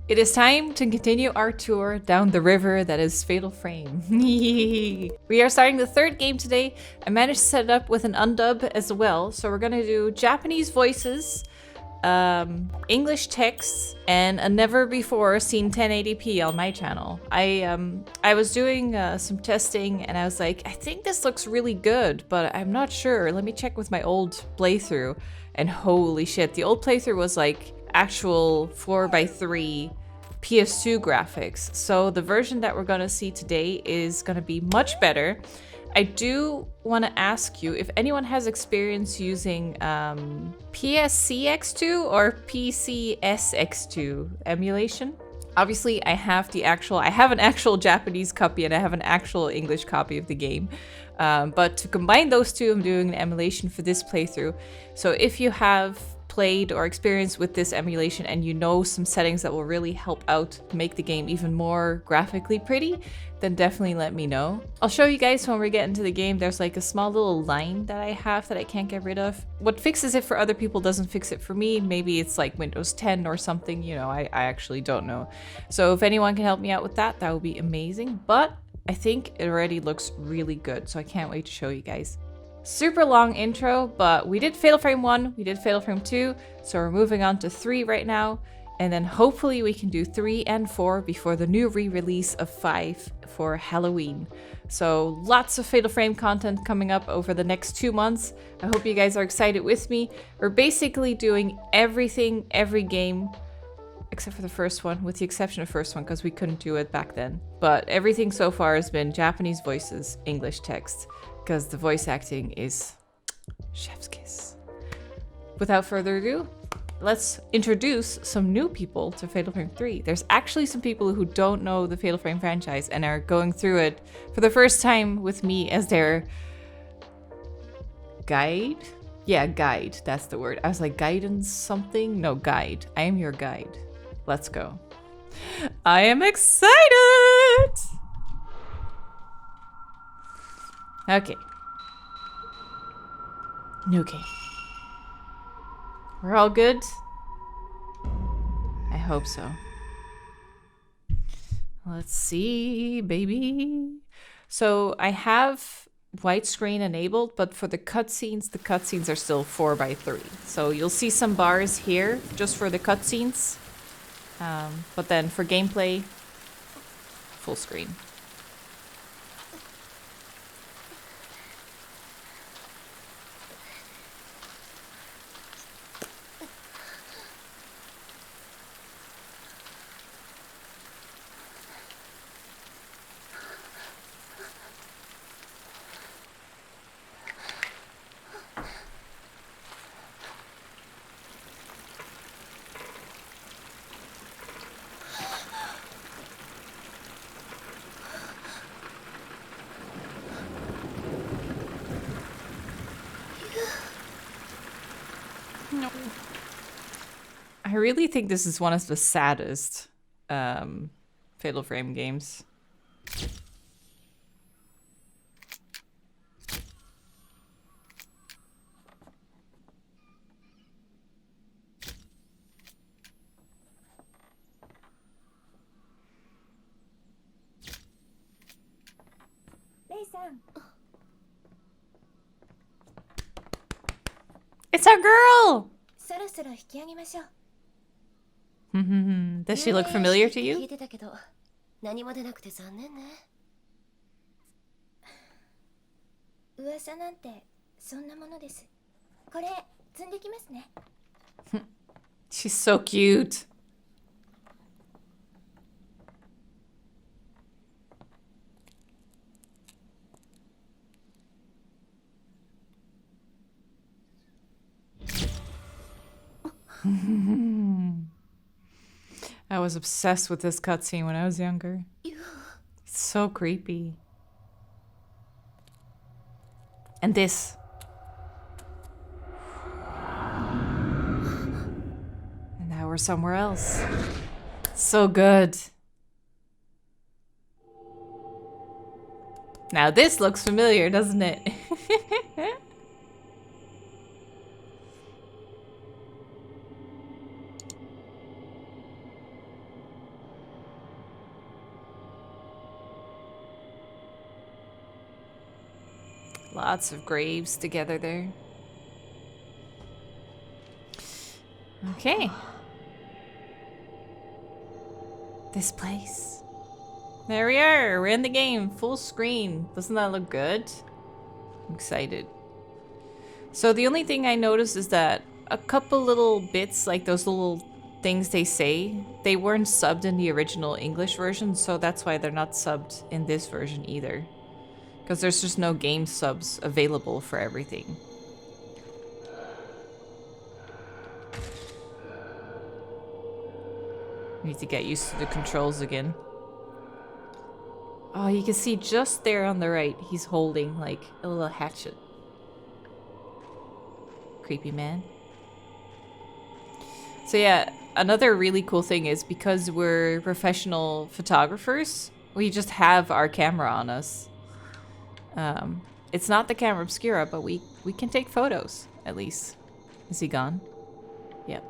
It is time to continue our tour down the river that is Fatal Frame. We are starting the third game today. I managed to set it up with an undub as well. So we're gonna do Japanese voices, English texts, and a never before seen 1080p on my channel. I was doing some testing and I was like, I think this looks really good, but I'm not sure. Let me check with my old playthrough. And holy shit, the old playthrough was like actual 4:3 PS2 graphics. So the version that we're gonna see today is gonna be much better. I do want to ask you if anyone has experience using PSCX2 or PCSX2 emulation. Obviously, I have an actual Japanese copy and I have an actual English copy of the game. But to combine those two, I'm doing an emulation for this playthrough. So if you have played or experienced with this emulation and you know some settings that will really help out make the game even more graphically pretty, then definitely let me know. I'll show you guys when we get into the game. There's like a small little line that I have that I can't get rid of. What fixes it for other people doesn't fix it for me. Maybe it's like Windows 10 or something, you know, I actually don't know. So if anyone can help me out with that, that would be amazing. But I think it already looks really good, so I can't wait to show you guys. Super long intro, but we did Fatal Frame 1, we did Fatal Frame 2, so we're moving on to 3 right now, and then hopefully we can do 3 and 4 before the new re-release of 5 for Halloween. So lots of Fatal Frame content coming up over the next 2 months. I hope you guys are excited with me. We're basically doing everything, every game, except for the first one, with the exception of first one, because we couldn't do it back then. But everything so far has been Japanese voices, English text, because the voice acting is chef's kiss. Without further ado, let's introduce some new people to Fatal Frame 3. There's actually some people who don't know the Fatal Frame franchise and are going through it for the first time with me as their guide? Yeah, guide, that's the word. I was like, guidance something? No, guide. I am your guide. Let's go. I am excited! Okay. New game. We're all good? I hope so. Let's see, baby. So I have widescreen enabled, but for the cutscenes are still 4:3. So you'll see some bars here just for the cutscenes. But then for gameplay, full screen. No. I really think this is one of the saddest Fatal Frame games. It's our girl! Does she look familiar to you? She's so cute. I was obsessed with this cutscene when I was younger. It's so creepy. And this. And now we're somewhere else. So good. Now this looks familiar, doesn't it? Lots of graves together there. Okay. This place. There we are. We're in the game. Full screen. Doesn't that look good? I'm excited. So the only thing I noticed is that a couple little bits, like those little things they say, they weren't subbed in the original English version, so that's why they're not subbed in this version either. Because there's just no game subs available for everything. Need to get used to the controls again. Oh, you can see just there on the right, he's holding like a little hatchet. Creepy man. So yeah, another really cool thing is because we're professional photographers, we just have our camera on us. It's not the camera obscura, but we can take photos, at least. Is he gone? Yep.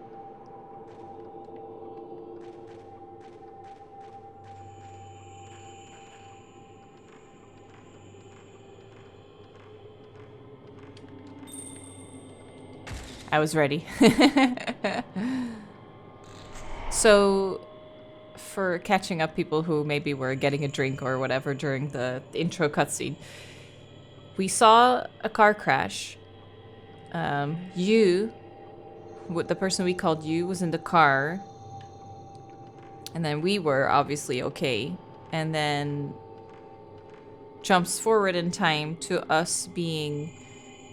I was ready. So, for catching up people who maybe were getting a drink or whatever during the intro cutscene, we saw a car crash. The person we called you, was in the car. And then we were obviously okay. And then jumps forward in time to us being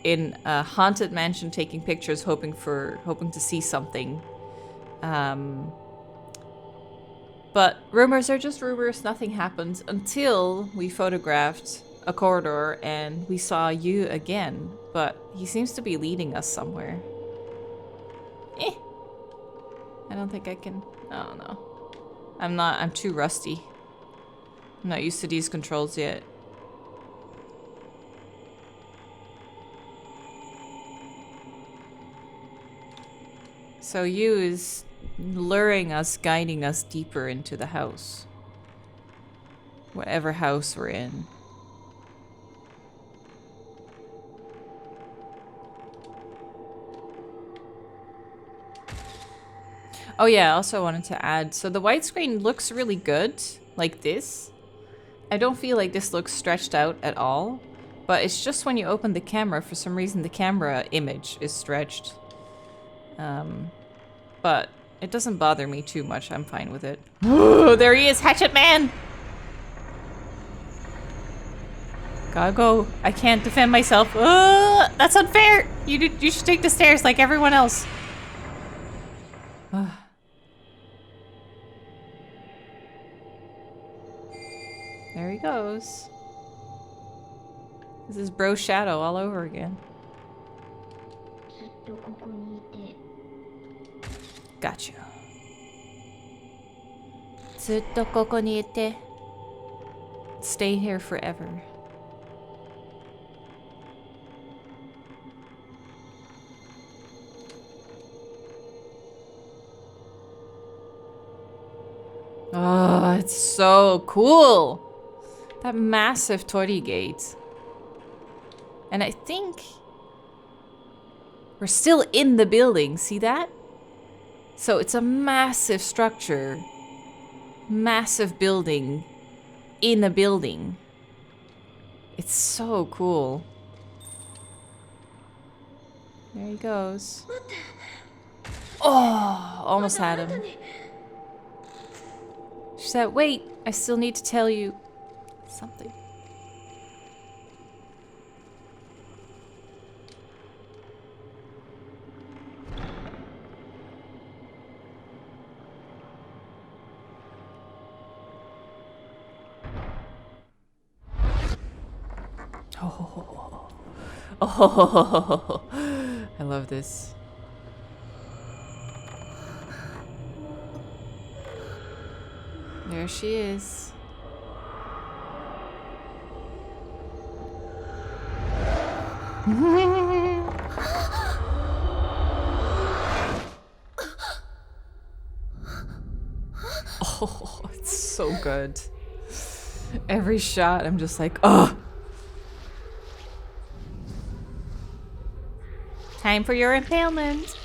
in a haunted mansion taking pictures, hoping to see something. But rumors are just rumors, nothing happened until we photographed a corridor and we saw you again, but he seems to be leading us somewhere. I don't think I can, I don't know. I'm too rusty. I'm not used to these controls yet. So you is luring us, guiding us deeper into the house. Whatever house we're in. Oh yeah, I also wanted to add, so the widescreen looks really good, like this. I don't feel like this looks stretched out at all, but it's just when you open the camera, for some reason the camera image is stretched. But it doesn't bother me too much. I'm fine with it. Oh, there he is, Hatchet Man! Gotta go. I can't defend myself. That's unfair! You should take the stairs like everyone else. There he goes. This is Bro Shadow all over again. Got you. ずっとここにいて. Stay here forever. Oh, it's so cool. That massive torii gate. And I think we're still in the building. See that? So it's a massive structure, massive building in a building. It's so cool. There he goes. Oh, almost had him. She said, wait, I still need to tell you something. Oh, I love this. There she is. Oh, it's so good. Every shot, I'm just like, oh. Time for your impalement.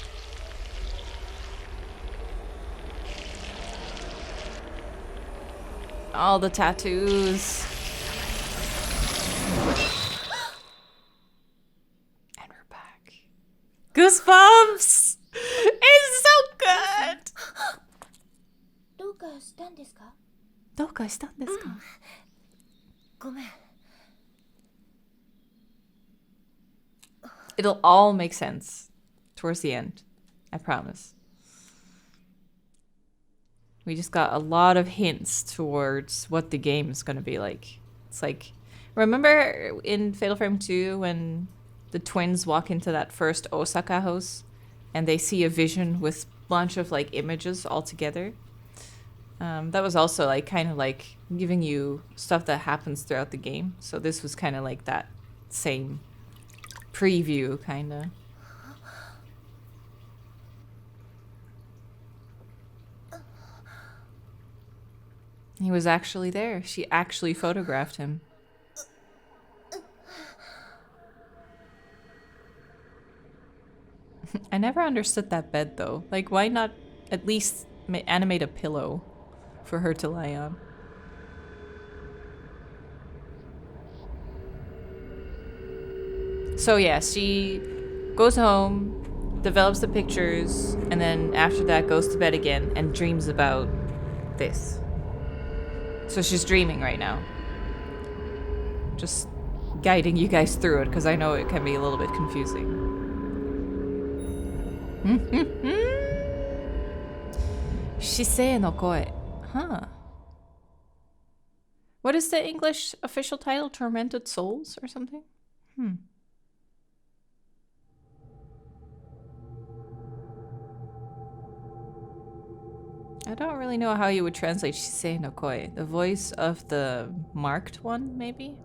All the tattoos. And we're back. Goosebumps! It's so good! どうかしたんですか? どうかしたんですか? ごめん. It'll all make sense towards the end. I promise. We just got a lot of hints towards what the game is going to be like. It's like, remember in Fatal Frame 2 when the twins walk into that first Osaka house and they see a vision with a bunch of like images all together? That was also like kind of like giving you stuff that happens throughout the game. So this was kind of like that same preview, kind of. He was actually there. She actually photographed him. I never understood that bed though. Like, why not at least animate a pillow for her to lie on? So yeah, she goes home, develops the pictures, and then after that goes to bed again and dreams about this. So she's dreaming right now. Just guiding you guys through it because I know it can be a little bit confusing. Shisei no koi. Huh. What is the English official title? Tormented Souls or something? I don't really know how you would translate Shisei no koi. The voice of the marked one, maybe?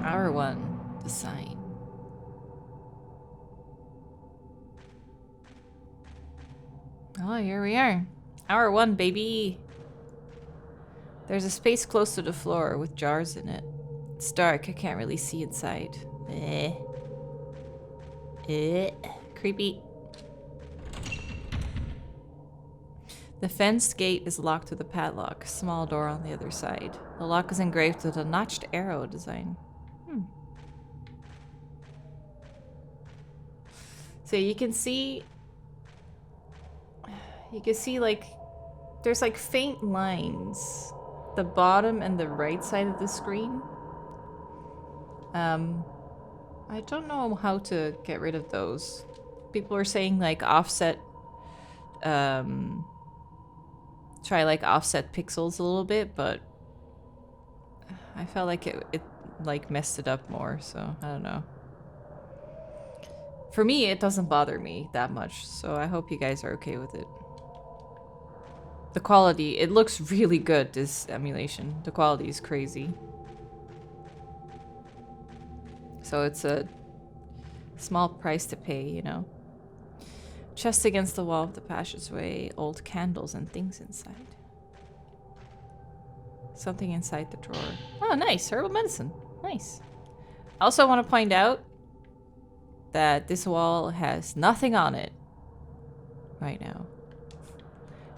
Our one, the sign. Oh, here we are. Hour 1, baby. There's a space close to the floor with jars in it. It's dark, I can't really see inside. Creepy. The fenced gate is locked with a padlock. Small door on the other side. The lock is engraved with a notched arrow design. So you can see like there's like faint lines the bottom and the right side of the screen. I don't know how to get rid of those. People are saying like offset try like offset pixels a little bit, but I felt like it like messed it up more, so I don't know. For me, it doesn't bother me that much, so I hope you guys are okay with it. The quality, it looks really good, this emulation. The quality is crazy. So it's a small price to pay, you know. Chest against the wall of the passageway, old candles and things inside. Something inside the drawer. Oh, nice, herbal medicine. Nice. I also want to point out that this wall has nothing on it right now.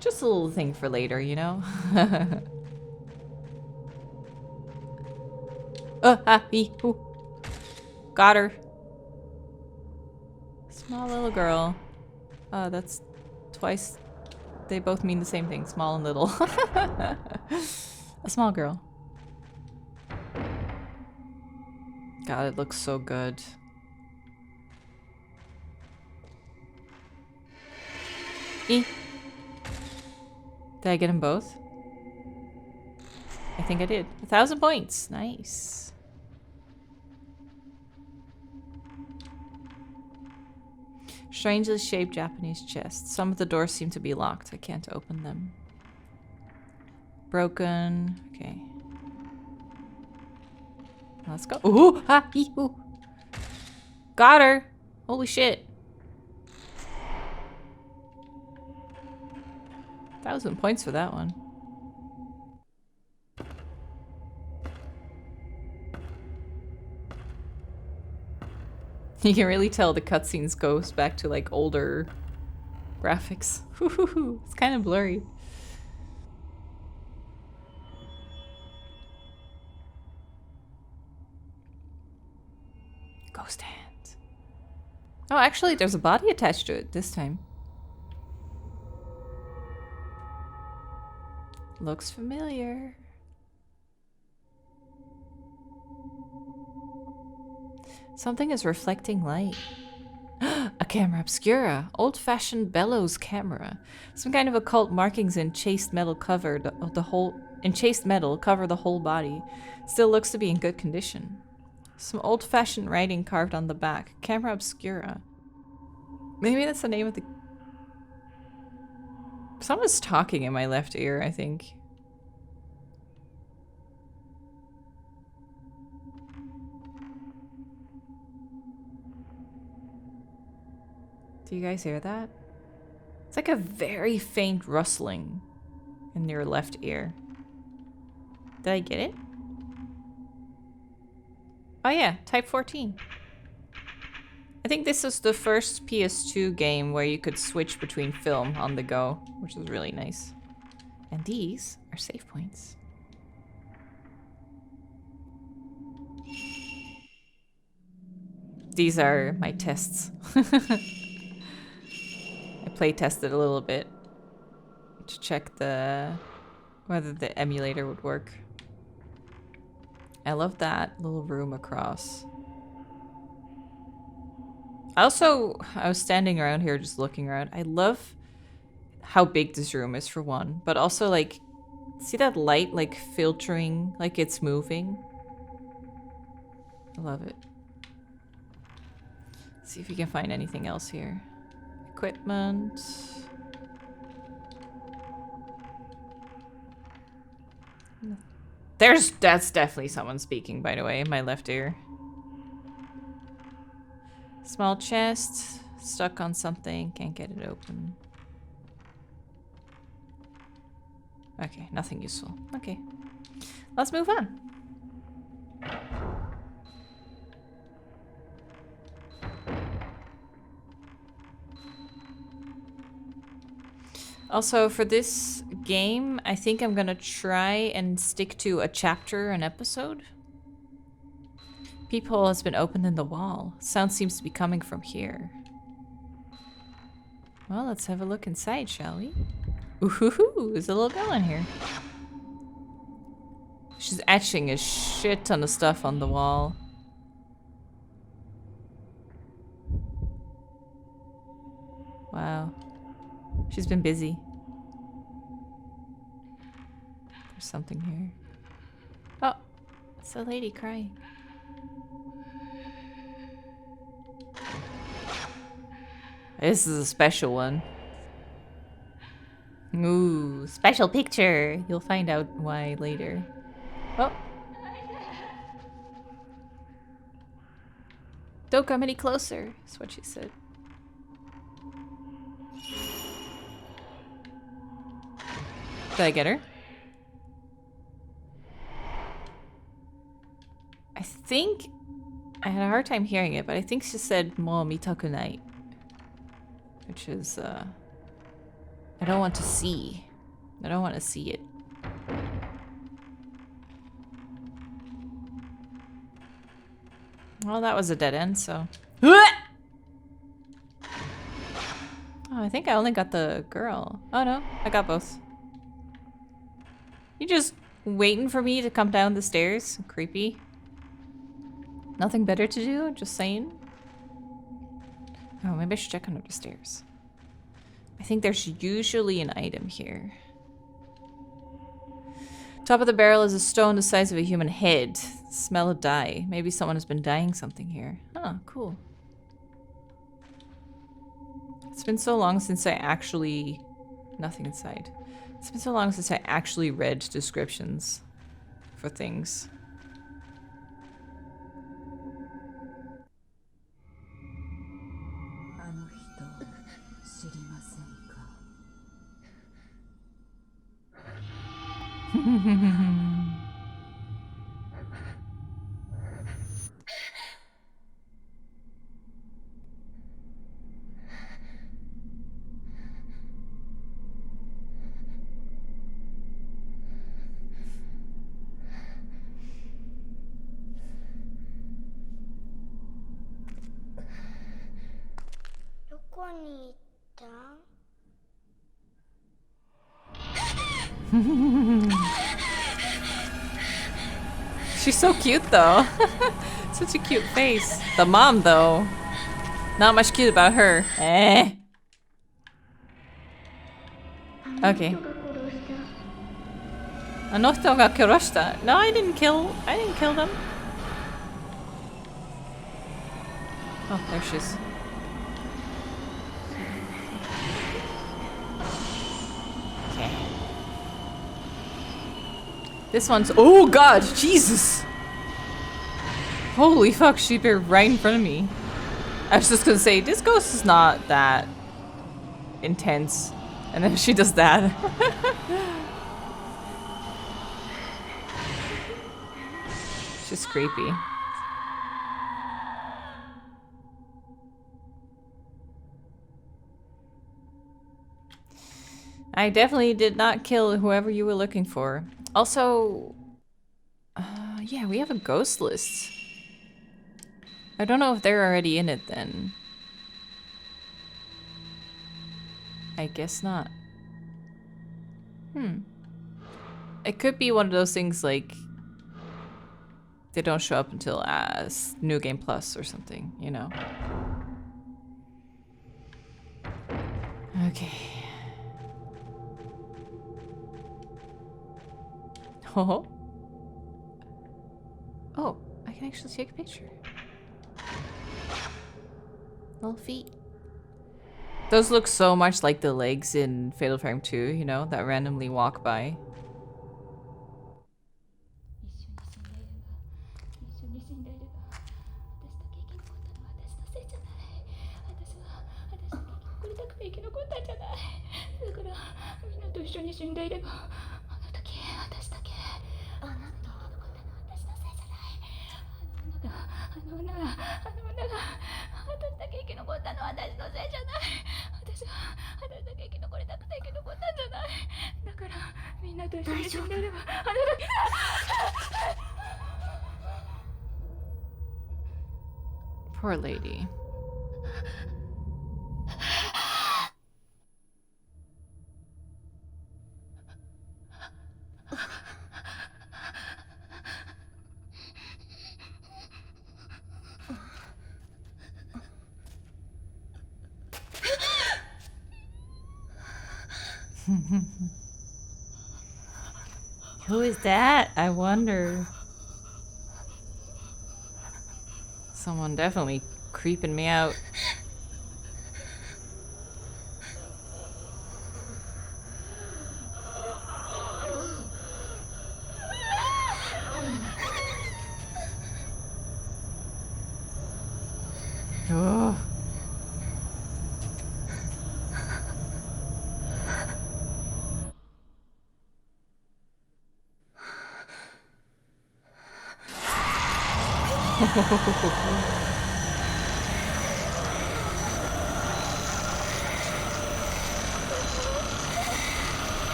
Just a little thing for later, you know? Got her. Small little girl. Oh, that's twice. They both mean the same thing, small and little. A small girl. God, it looks so good. Did I get them both? I think I did. 1,000 points. Nice. Strangely shaped Japanese chest. Some of the doors seem to be locked. I can't open them. Broken. Okay. Let's go. Ooh! Ha! Ooh! Got her! Holy shit. 1,000 points for that one. You can really tell the cutscenes goes back to like older graphics. It's kind of blurry. Ghost hands. Oh, actually, there's a body attached to it this time. Looks familiar. Something is reflecting light. A camera obscura. Old-fashioned bellows camera. Some kind of occult markings in chased metal cover the whole body. Still looks to be in good condition. Some old-fashioned writing carved on the back. Camera obscura. Maybe that's the name of the... Someone's talking in my left ear, I think. Do you guys hear that? It's like a very faint rustling in your left ear. Did I get it? Oh yeah, Type 14. I think this is the first PS2 game where you could switch between film on the go, which is really nice. And these are save points. These are my tests. I play tested a little bit to check whether the emulator would work. I love that little room across. I was standing around here just looking around. I love how big this room is for one, but also like, see that light like filtering, like it's moving? I love it. Let's see if we can find anything else here. Equipment. That's definitely someone speaking, by the way, in my left ear. Small chest, stuck on something, can't get it open. Okay, nothing useful. Okay, let's move on. Also, for this game, I think I'm gonna try and stick to a chapter an episode. Peephole has been opened in the wall. Sound seems to be coming from here. Well, let's have a look inside, shall we? Ooh, there's a little girl in here. She's etching a shit ton of stuff on the wall. Wow. She's been busy. There's something here. Oh, it's a lady crying. This is a special one. Ooh, special picture. You'll find out why later. Oh. Don't come any closer, is what she said. Did I get her? I think... I had a hard time hearing it, but I think she said "Mo mitakunai," which is, I don't want to see. I don't want to see it. Well, that was a dead end, so... Oh, I think I only got the girl. Oh no, I got both. You just waiting for me to come down the stairs? Creepy. Nothing better to do? Just saying. Oh, maybe I should check under the stairs. I think there's usually an item here. Top of the barrel is a stone the size of a human head. Smell of dye. Maybe someone has been dyeing something here. Oh, cool. It's been so long since I actually... Nothing inside. It's been so long since I actually read descriptions for things. に行った？ She's so cute though. Such a cute face. The mom though. Not much cute about her. Eh. Okay. あの人が殺した。No, I didn't kill them. Oh, there she is. Okay. This one's. Oh god, Jesus! Holy fuck, she appeared right in front of me. I was just gonna say, this ghost is not that intense. And then she does that. She's creepy. I definitely did not kill whoever you were looking for. Also, yeah, we have a ghost list. I don't know if they're already in it then. I guess not. It could be one of those things like they don't show up until New Game Plus or something, you know. Okay. Oh. Oh, I can actually take a picture. Little feet. Those look so much like the legs in Fatal Frame 2, you know, that randomly walk by. Poor lady. Who is that? I wonder. Someone definitely creeping me out. Oh.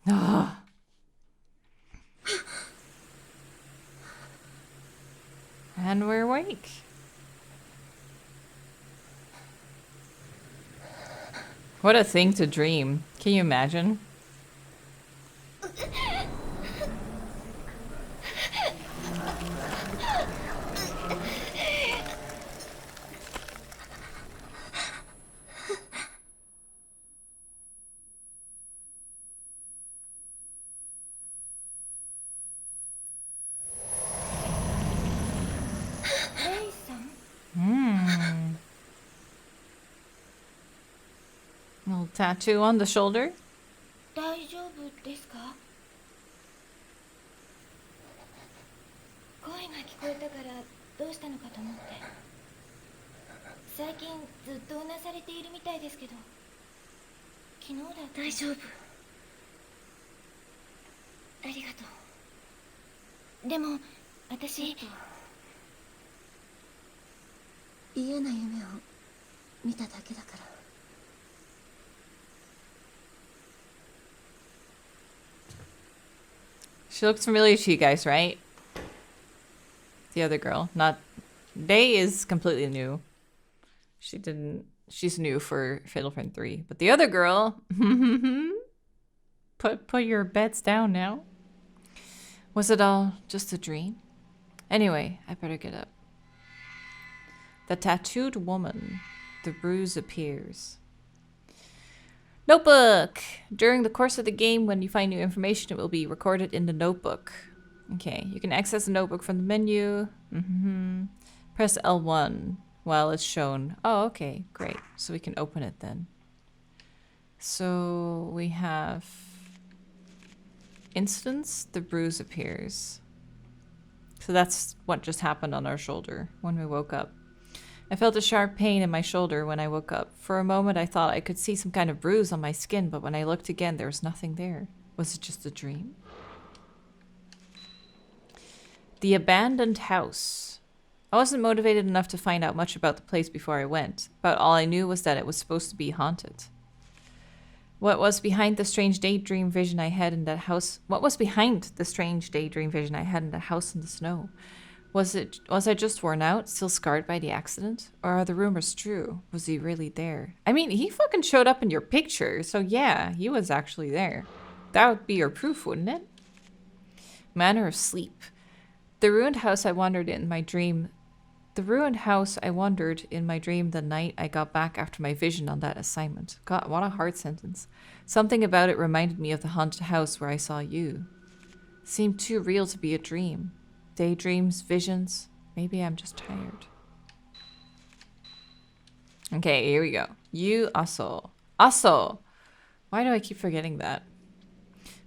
Ah. And we're awake. What a thing to dream. Can you imagine? Little tattoo on the shoulder. 大丈夫ですか？声が聞こえたからどうしたのかと思って。最近ずっとうなされているみたいですけど、昨日だって大丈夫。ありがとう。でも私嫌な夢を見ただけだから。She looks familiar to you guys, right? The other girl. Not... Day is completely new. She's new for Fatal Frame 3. But the other girl... Put your bets down now. Was it all just a dream? Anyway, I better get up. The tattooed woman. The bruise appears. Notebook! During the course of the game, when you find new information, it will be recorded in the notebook. Okay, you can access the notebook from the menu. Press L1 while it's shown. Oh, okay, great. So we can open it then. So we have... Instance, the bruise appears. So that's what just happened on our shoulder when we woke up. I felt a sharp pain in my shoulder when I woke up. For a moment I thought I could see some kind of bruise on my skin, but when I looked again there was nothing there. Was it just a dream? The abandoned house. I wasn't motivated enough to find out much about the place before I went. About all I knew was that it was supposed to be haunted. What was behind the strange daydream vision I had in that house? What was behind the strange daydream vision I had in that house in the snow? Was I just worn out, still scarred by the accident? Or are the rumors true? Was he really there? I mean, he fucking showed up in your picture, so yeah, he was actually there. That would be your proof, wouldn't it? Manor of Sleep. The ruined house I wandered in my dream. The ruined house I wandered in my dream the night I got back after my vision on that assignment. God, what a hard sentence. Something about it reminded me of the haunted house where I saw you. It seemed too real to be a dream. Daydreams, visions. Maybe I'm just tired. Okay, here we go. You Aso. Aso! Why do I keep forgetting that?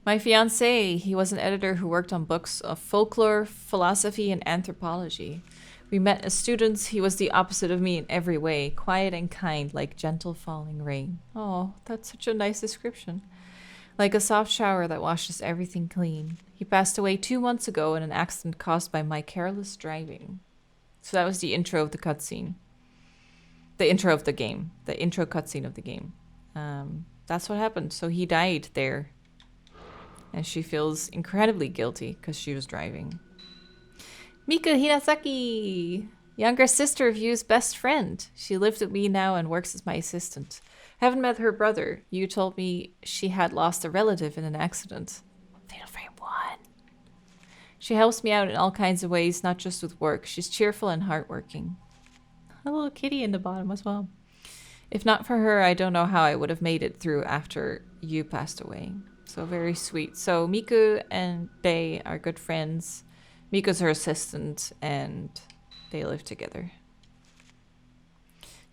My fiancé, he was an editor who worked on books of folklore, philosophy, and anthropology. We met as students. He was the opposite of me in every way. Quiet and kind, like gentle falling rain. Oh, that's such a nice description. Like a soft shower that washes everything clean. He passed away 2 months ago in an accident caused by my careless driving. So that was the intro of the cutscene. The intro of the game. The intro cutscene of the game. That's what happened. So he died there. And she feels incredibly guilty because she was driving. Mika Hinasaki! Younger sister of Yu's best friend. She lives with me now and works as my assistant. Haven't met her brother. You told me she had lost a relative in an accident. Fatal Frame 1. She helps me out in all kinds of ways, not just with work. She's cheerful and hardworking. A little kitty in the bottom as well. If not for her, I don't know how I would have made it through after you passed away. So very sweet. So Miku and Dei are good friends. Miku's her assistant and they live together.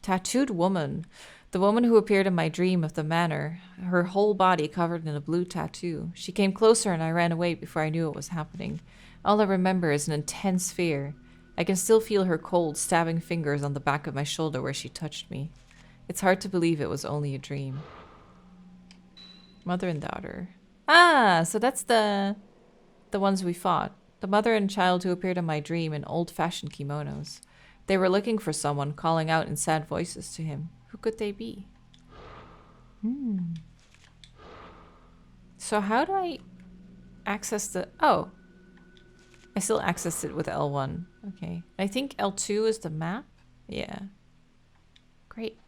Tattooed woman. The woman who appeared in my dream of the manor, her whole body covered in a blue tattoo. She came closer and I ran away before I knew what was happening. All I remember is an intense fear. I can still feel her cold, stabbing fingers on the back of my shoulder where she touched me. It's hard to believe it was only a dream. Mother and daughter. Ah, so that's the ones we fought. The mother and child who appeared in my dream in old-fashioned kimonos. They were looking for someone, calling out in sad voices to him. Who could they be? So how do I access the... Oh. I still access it with L1. Okay. I think L2 is the map? Yeah. Great.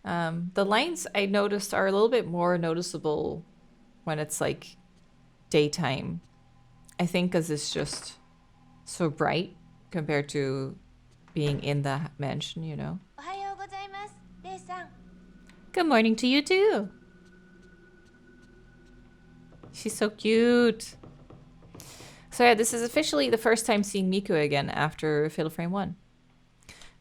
The lines I noticed are a little bit more noticeable when it's like daytime. I think because it's just so bright compared to being in the mansion, you know. Good morning to you too. She's so cute. So yeah, this is officially the first time seeing Miku again after Fatal Frame 1.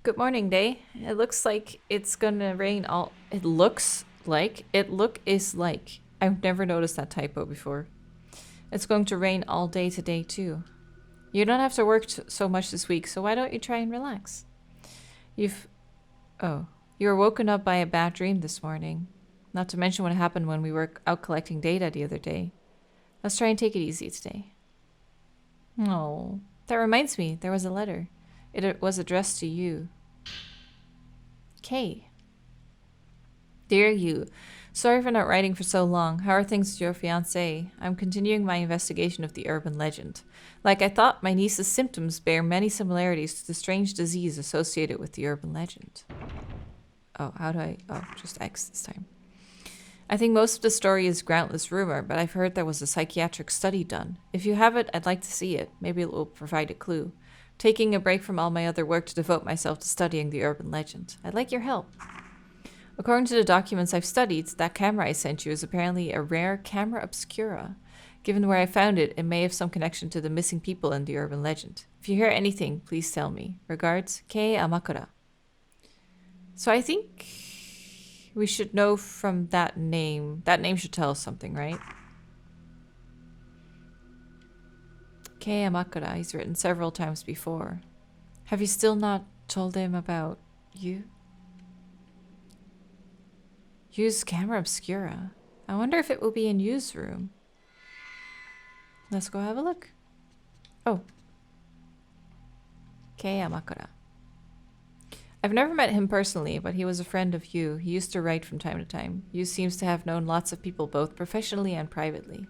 Good morning, Day. It looks like it's gonna rain all... It looks like... It look is like... I've never noticed that typo before. It's going to rain all day today, too. You don't have to work so much this week, so why don't you try and relax? Oh. You were woken up by a bad dream this morning. Not to mention what happened when we were out collecting data the other day. Let's try and take it easy today. Oh. That reminds me, there was a letter. It was addressed to you. Kay. Dear you, sorry for not writing for so long. How are things with your fiancé? I'm continuing my investigation of the urban legend. Like I thought, my niece's symptoms bear many similarities to the strange disease associated with the urban legend. Oh, how do I... Oh, just X this time. I think most of the story is groundless rumor, but I've heard there was a psychiatric study done. If you have it, I'd like to see it. Maybe it will provide a clue. Taking a break from all my other work to devote myself to studying the urban legend. I'd like your help. According to the documents I've studied, that camera I sent you is apparently a rare camera obscura. Given where I found it, it may have some connection to the missing people in the urban legend. If you hear anything, please tell me. Regards, Kei Amakura. So I think we should know from that name. That name should tell us something, right? Kei Amakura, he's written several times before. Have you still not told him about you? Use camera obscura. I wonder if it will be in Yu's room. Let's go have a look. Oh. Kei Amakura. I've never met him personally, but he was a friend of Yu. He used to write from time to time. Yu seems to have known lots of people both professionally and privately.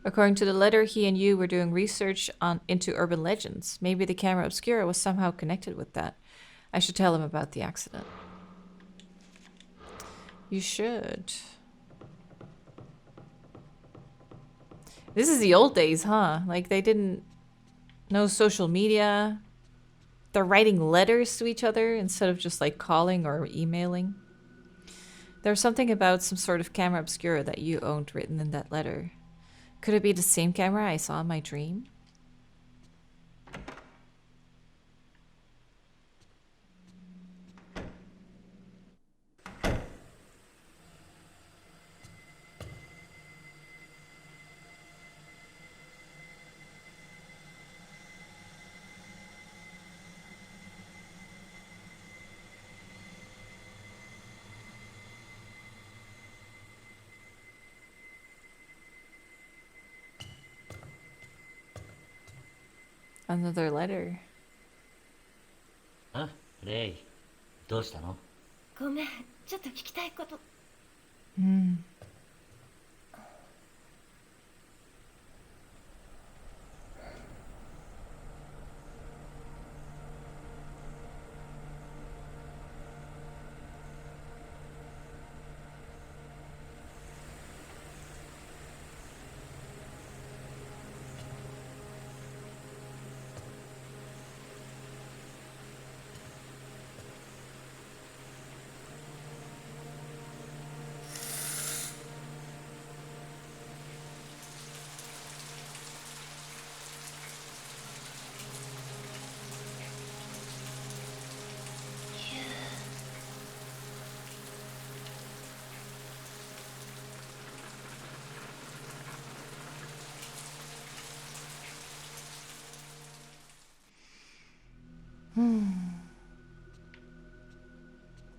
According to the letter, he and Yu were doing research into urban legends. Maybe the camera obscura was somehow connected with that. I should tell him about the accident. You should. This is the old days, huh? Like they didn't know social media. They're writing letters to each other instead of just like calling or emailing. There's something about some sort of camera obscura that you owned written in that letter. Could it be the same camera I saw in my dream? Another letter. あ、レイ、どうしたの？ごめん、ちょっと聞きたいこと。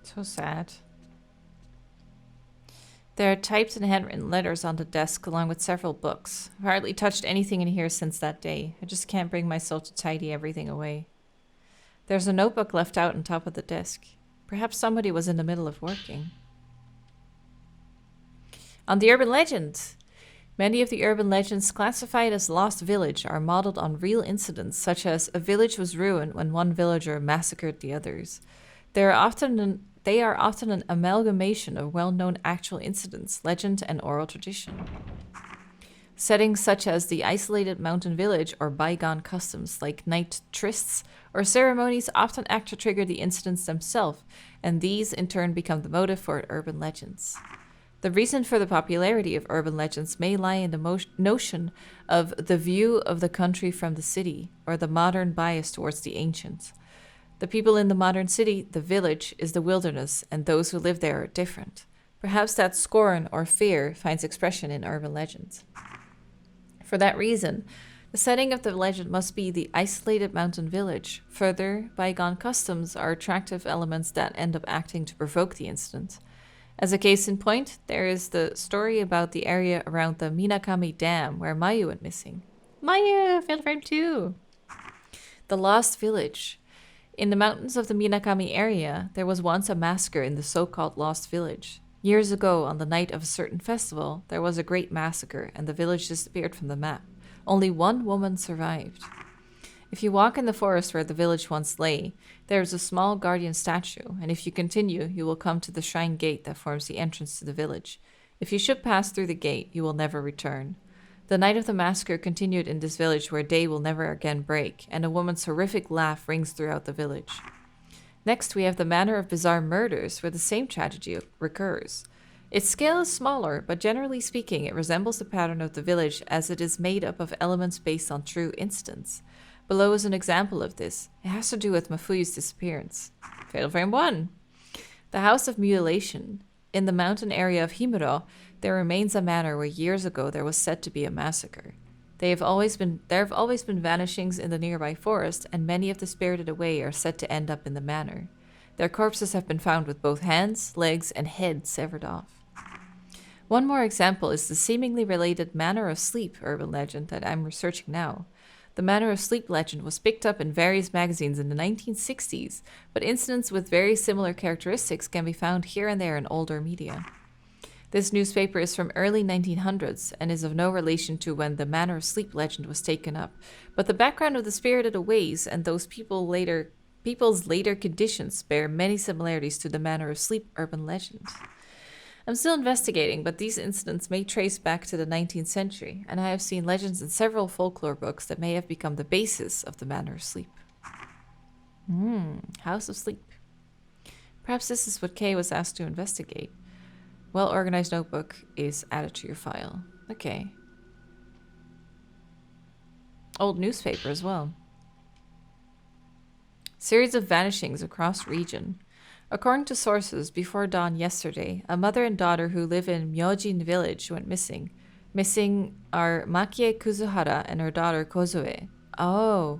So sad. There are typed and handwritten letters on the desk along with several books. I've hardly touched anything in here since that day. I just can't bring myself to tidy everything away. There's a notebook left out on top of the desk. Perhaps somebody was in the middle of working. On the urban legend. Many of the urban legends classified as Lost Village are modeled on real incidents, such as a village was ruined when one villager massacred the others. They are often an amalgamation of well-known actual incidents, legend, and oral tradition. Settings such as the isolated mountain village or bygone customs like night trysts or ceremonies often act to trigger the incidents themselves, and these in turn become the motive for urban legends. The reason for the popularity of urban legends may lie in the notion of the view of the country from the city, or the modern bias towards the ancient. The people in the modern city, the village, is the wilderness, and those who live there are different. Perhaps that scorn or fear finds expression in urban legends. For that reason, the setting of the legend must be the isolated mountain village. Further, bygone customs are attractive elements that end up acting to provoke the incident. As a case in point, there is the story about the area around the Minakami Dam where Mayu went missing. Mayu, Fatal Frame 2! The Lost Village. In the mountains of the Minakami area, there was once a massacre in the so-called Lost Village. Years ago, on the night of a certain festival, there was a great massacre and the village disappeared from the map. Only one woman survived. If you walk in the forest where the village once lay, there is a small guardian statue, and if you continue, you will come to the shrine gate that forms the entrance to the village. If you should pass through the gate, you will never return. The night of the massacre continued in this village where day will never again break, and a woman's horrific laugh rings throughout the village. Next, we have the Manor of Bizarre Murders, where the same tragedy recurs. Its scale is smaller, but generally speaking, it resembles the pattern of the village as it is made up of elements based on true incidents. Below is an example of this. It has to do with Mafuyu's disappearance. Fatal Frame 1. The House of Mutilation. In the mountain area of Himuro, there remains a manor where years ago there was said to be a massacre. There have always been vanishings in the nearby forest, and many of the spirited away are said to end up in the manor. Their corpses have been found with both hands, legs, and heads severed off. One more example is the seemingly related Manor of Sleep urban legend that I'm researching now. The Manor of Sleep legend was picked up in various magazines in the 1960s, but incidents with very similar characteristics can be found here and there in older media. This newspaper is from early 1900s and is of no relation to when the Manor of Sleep legend was taken up, but the background of the spirited aways and those people's later conditions bear many similarities to the Manor of Sleep urban legend. I'm still investigating, but these incidents may trace back to the 19th century, and I have seen legends in several folklore books that may have become the basis of the Manor of Sleep. House of Sleep. Perhaps this is what Kay was asked to investigate. Well-organized notebook is added to your file. Okay. Old newspaper as well. Series of vanishings across region. According to sources, before dawn yesterday, a mother and daughter who live in Myojin village went missing. Missing are Makie Kuzuhara and her daughter Kozue. Oh,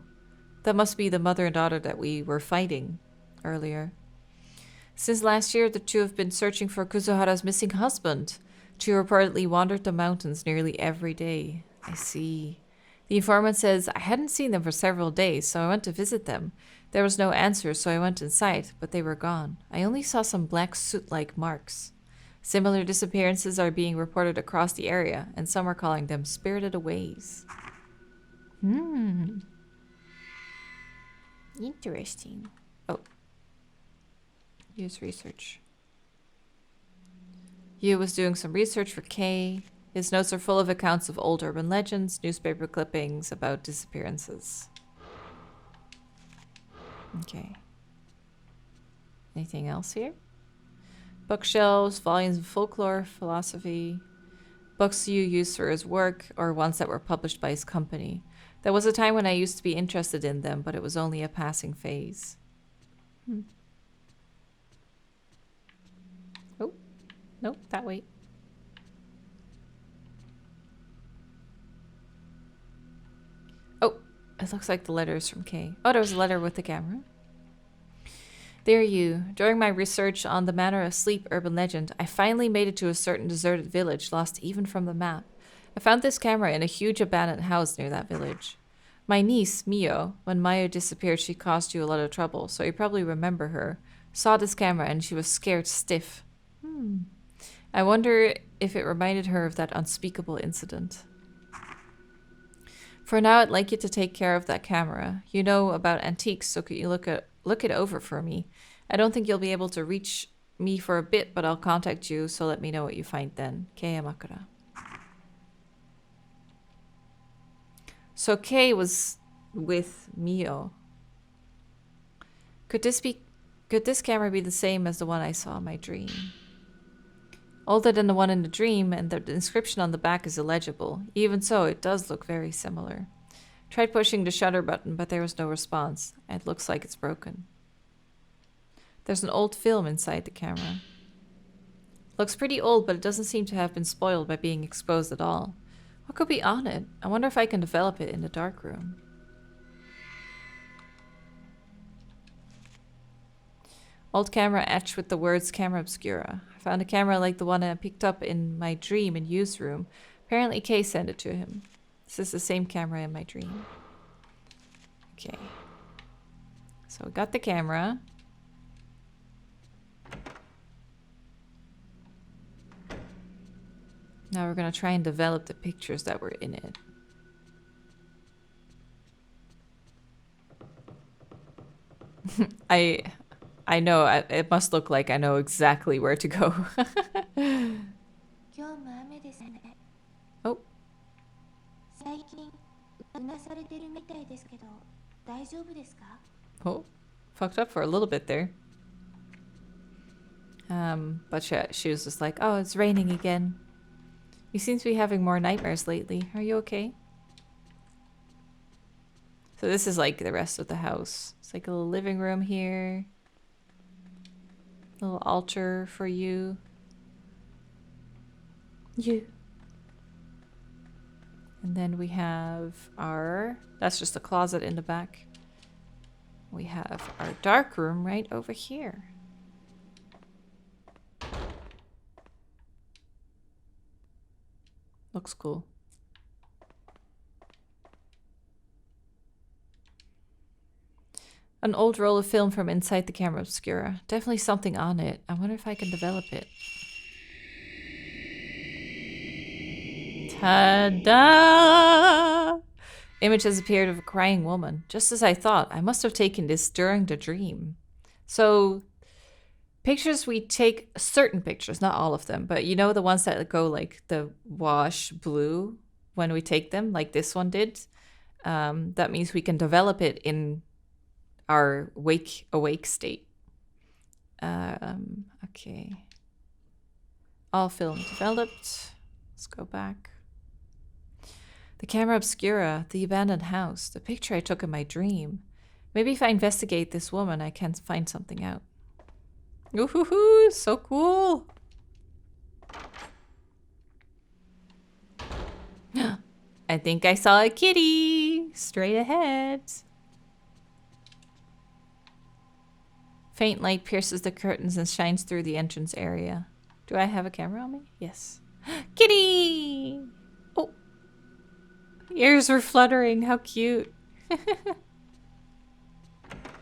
that must be the mother and daughter that we were fighting earlier. Since last year, the two have been searching for Kuzuhara's missing husband. Two reportedly wandered the mountains nearly every day. I see. The informant says, I hadn't seen them for several days, so I went to visit them. There was no answer, so I went inside, but they were gone. I only saw some black soot-like marks. Similar disappearances are being reported across the area, and some are calling them spirited aways. Interesting. Oh. Use research. Yu was doing some research for Kay. His notes are full of accounts of old urban legends, newspaper clippings about disappearances. Okay. Anything else here? Bookshelves, volumes of folklore, philosophy, books Yu used for his work, or ones that were published by his company. There was a time when I used to be interested in them, but it was only a passing phase. Oh, no, that way. Oh, it looks like the letter is from Kay. Oh, there was a letter with the camera. There you. During my research on the Manor of Sleep urban legend, I finally made it to a certain deserted village lost even from the map. I found this camera in a huge abandoned house near that village. My niece, Mio, when Mayu disappeared, she caused you a lot of trouble, so you probably remember her. Saw this camera and she was scared stiff. I wonder if it reminded her of that unspeakable incident. For now, I'd like you to take care of that camera. You know about antiques, so could you look it over for me? I don't think you'll be able to reach me for a bit, but I'll contact you, so let me know what you find then. Kei Amakura. So Kei was with Mio. Could this camera be the same as the one I saw in my dream? Older than the one in the dream, and the inscription on the back is illegible. Even so, it does look very similar. Tried pushing the shutter button, but there was no response. It looks like it's broken. There's an old film inside the camera. Looks pretty old, but it doesn't seem to have been spoiled by being exposed at all. What could be on it? I wonder if I can develop it in the dark room. Old camera etched with the words camera obscura. I found a camera like the one I picked up in my dream in Yu's room. Apparently Kay sent it to him. This is the same camera in my dream. Okay. So we got the camera. Now we're gonna try and develop the pictures that were in it. I know, it must look like I know exactly where to go. Oh. Oh, fucked up for a little bit there. But she was just like, oh, it's raining again. You seem to be having more nightmares lately. Are you okay? So this is like the rest of the house. It's like a little living room here. A little altar for you. You. And then we have our... That's just a closet in the back. We have our dark room right over here. Looks cool. An old roll of film from inside the camera obscura. Definitely something on it. I wonder if I can develop it. Ta-da! Image has appeared of a crying woman. Just as I thought. I must have taken this during the dream. So, pictures we take, certain pictures, not all of them, but you know the ones that go like the wash blue when we take them, like this one did? That means we can develop it in our awake state. Okay. All film developed. Let's go back. The camera obscura, the abandoned house, the picture I took in my dream. Maybe if I investigate this woman, I can find something out. Ooh, so cool. I think I saw a kitty straight ahead. Faint light pierces the curtains and shines through the entrance area. Do I have a camera on me? Yes. Kitty! Oh. Ears were fluttering. How cute.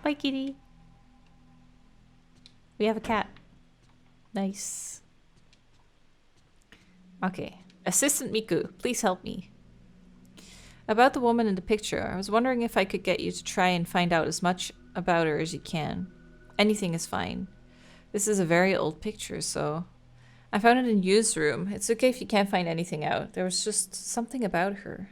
Bye, kitty. We have a cat. Nice. Okay. Assistant Miku, please help me. About the woman in the picture, I was wondering if I could get you to try and find out as much about her as you can. Anything is fine. This is a very old picture, so... I found it in Yu's room. It's okay if you can't find anything out. There was just something about her.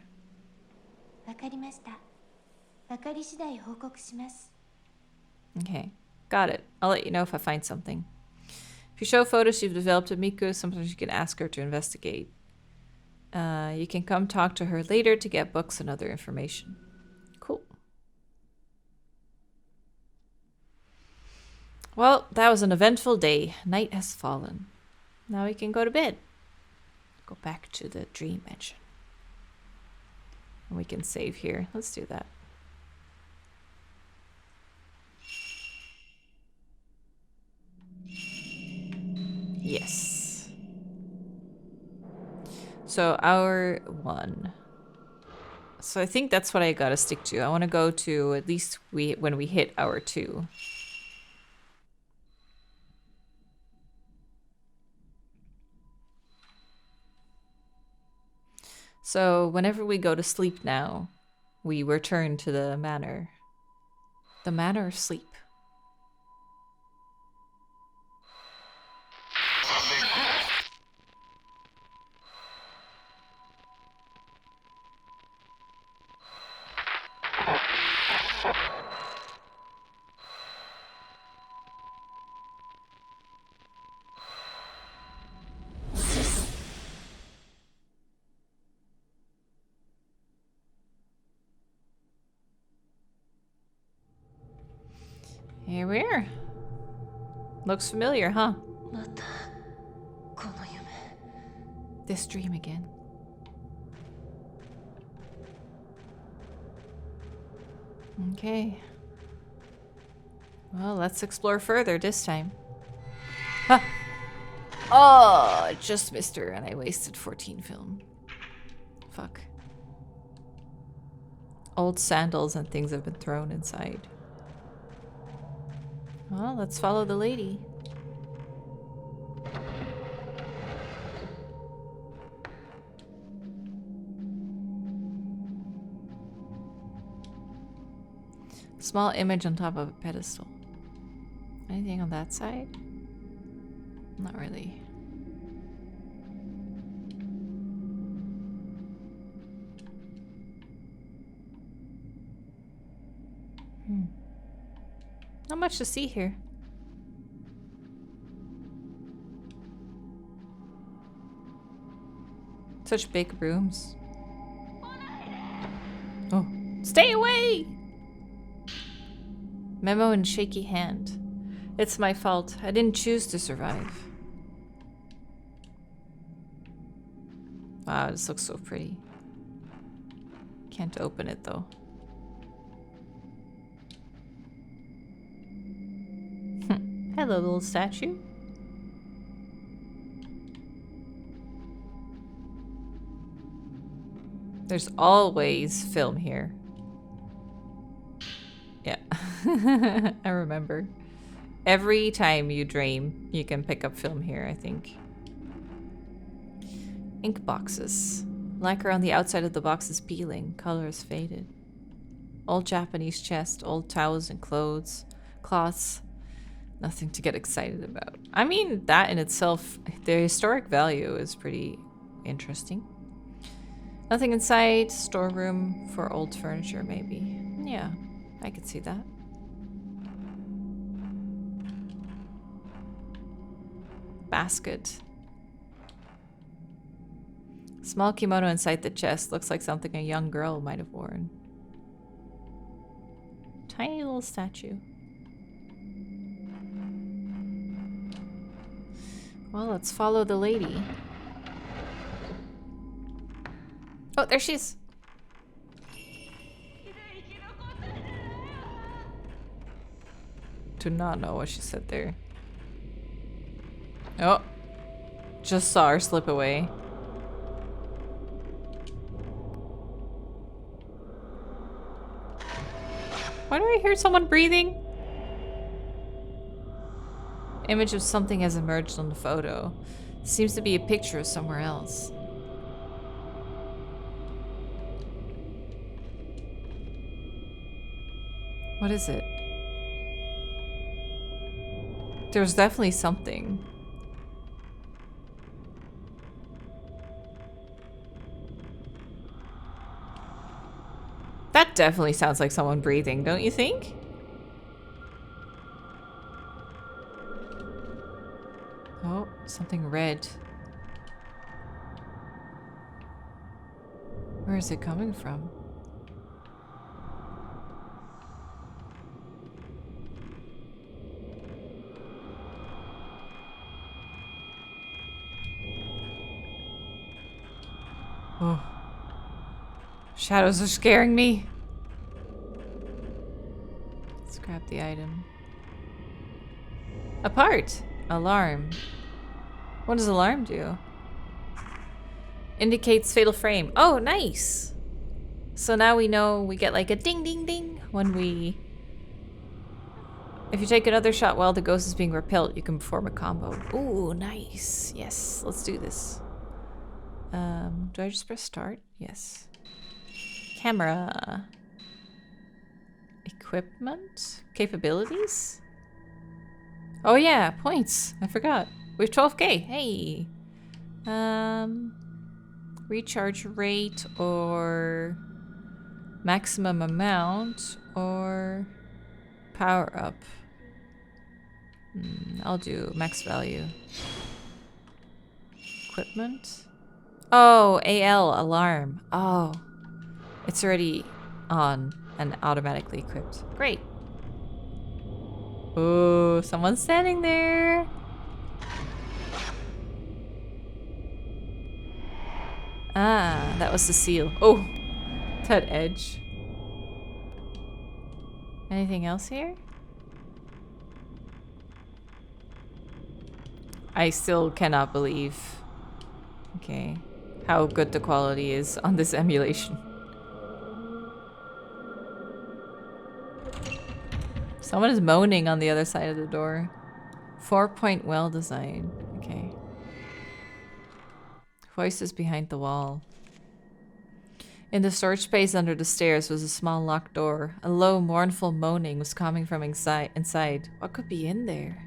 Okay. Got it. I'll let you know if I find something. If you show photos you've developed of Miku, sometimes you can ask her to investigate. You can come talk to her later to get books and other information. Cool. Well, that was an eventful day. Night has fallen. Now we can go to bed. Go back to the dream mansion. And we can save here. Let's do that. Yes. So hour 1. So I think that's what I gotta stick to. I want to go to at least when we hit hour 2. So whenever we go to sleep now, we return to the manor. The manor of sleep. Here we are. Looks familiar, huh? This dream again. Okay. Well, let's explore further this time. Huh. Oh, I just missed her and I wasted 14 film. Fuck. Old sandals and things have been thrown inside. Well, let's follow the lady. Small image on top of a pedestal. Anything on that side? Not really. Not much to see here. Such big rooms. Oh, stay away! Memo in shaky hand. It's my fault. I didn't choose to survive. Wow, this looks so pretty. Can't open it though. Hello, little statue. There's always film here. Yeah. I remember. Every time you dream, you can pick up film here, I think. Ink boxes. Lacquer on the outside of the box is peeling. Color is faded. Old Japanese chest, old towels and clothes. Cloths. Nothing to get excited about. I mean, that in itself, the historic value is pretty interesting. Nothing inside. Storeroom for old furniture, maybe. Yeah, I could see that. Basket. Small kimono inside the chest. Looks like something a young girl might have worn. Tiny little statue. Well, let's follow the lady. Oh, there she is. Do not know what she said there. Oh. Just saw her slip away. Why do I hear someone breathing? Image of something has emerged on the photo. Seems to be a picture of somewhere else. What is it? There's definitely something. That definitely sounds like someone breathing, don't you think? Oh, something red. Where is it coming from? Oh. Shadows are scaring me. Let's grab the item. Apart. Alarm. What does alarm do? Indicates fatal frame. Oh, nice. So now we know we get like a ding ding ding when we... If you take another shot while the ghost is being repelled, you can perform a combo. Ooh, nice. Yes, let's do this. Do I just press start? Yes. Camera. Equipment? Capabilities? Oh yeah, points. I forgot. We have 12k. Hey. Recharge rate or maximum amount or power up. I'll do max value. Equipment. Oh, AL alarm. Oh, it's already on and automatically equipped. Great. Oh, someone's standing there. Ah, that was the seal. Oh, that edge. Anything else here? I still cannot believe, okay, how good the quality is on this emulation. Someone is moaning on the other side of the door. 4-point well design. Okay. Voices behind the wall. In the storage space under the stairs was a small locked door. A low, mournful moaning was coming from inside. What could be in there?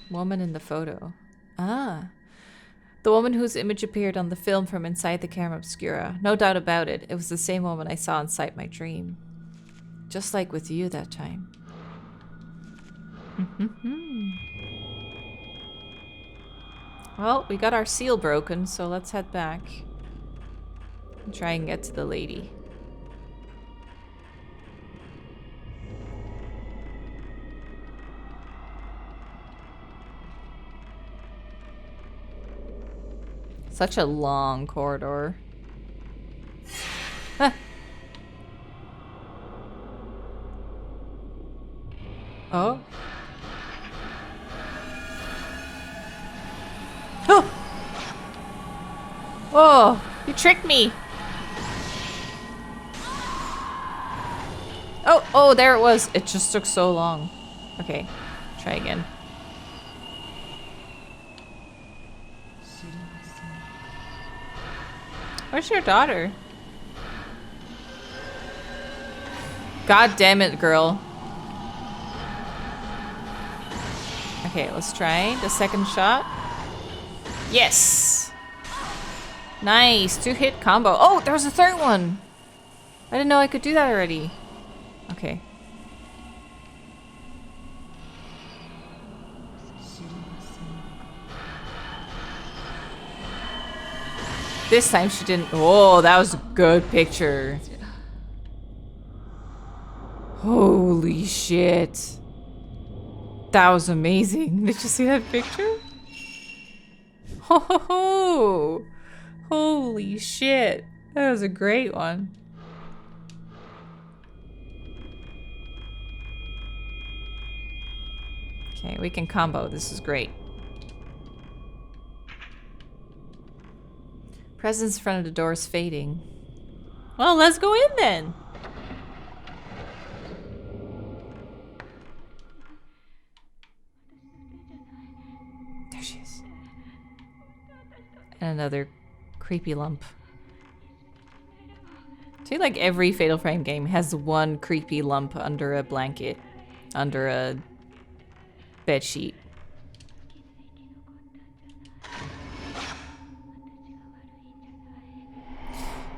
Woman in the photo. Ah. The woman whose image appeared on the film from inside the camera obscura. No doubt about it. It was the same woman I saw inside my dream. Just like with you that time. Well, we got our seal broken, so let's head back. And try and get to the lady. Such a long corridor. Ah. Oh. Oh! Whoa! You tricked me! Oh, oh, there it was. It just took so long. Okay, try again. Where's your daughter? God damn it, girl. Okay, let's try the second shot. Yes! Nice, 2-hit combo. Oh, there was a third one! I didn't know I could do that already. Okay. This time she didn't. Oh, that was a good picture. Holy shit. That was amazing. Did you see that picture? Ho ho ho! Holy shit. That was a great one. Okay, we can combo. This is great. Presence in front of the door is fading. Well, let's go in then. There she is. And another creepy lump. I feel like every Fatal Frame game has one creepy lump under a blanket, under a bed sheet.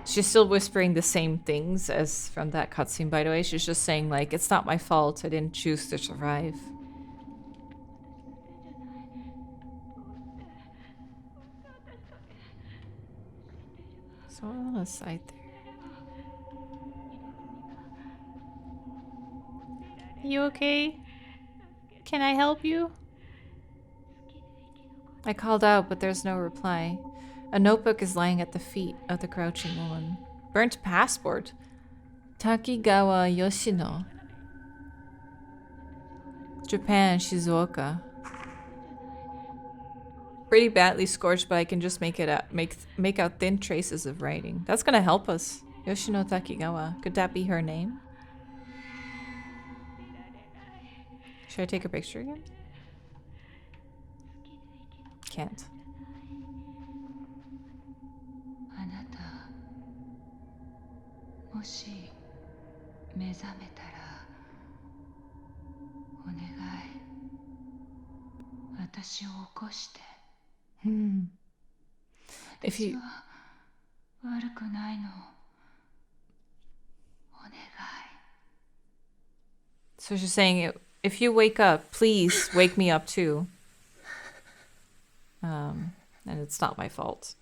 She's still whispering the same things as from that cutscene, by the way. She's just saying, like, it's not my fault. I didn't choose to survive. So on the side there. You okay? Can I help you? I called out, but there's no reply. A notebook is lying at the feet of the crouching woman. Burnt passport. Takigawa Yoshino. Japan, Shizuoka. Pretty badly scorched, but I can just make it out, make out thin traces of writing. That's gonna help us. Yoshino Takigawa. Could that be her name? Should I take a picture again? Can't. If you... So she's saying, if you wake up, please wake me up too. And it's not my fault.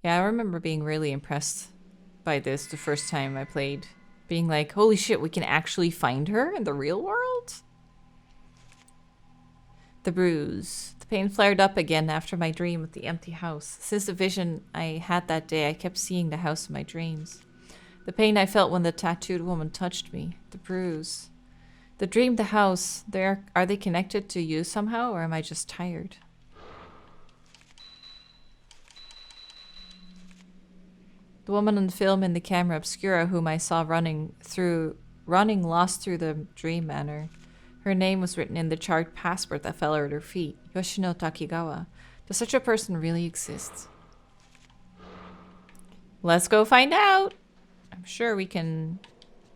Yeah, I remember being really impressed by this the first time I played. Being like, holy shit, we can actually find her in the real world? The bruise. The pain flared up again after my dream of the empty house. Since the vision I had that day, I kept seeing the house in my dreams. The pain I felt when the tattooed woman touched me. The bruise. The dream, the house. Are they connected to you somehow, or am I just tired? The woman on the film in the camera obscura whom I saw running lost through the dream manor. Her name was written in the charred passport that fell at her feet. Yoshino Takigawa. Does such a person really exist? Let's go find out! I'm sure we can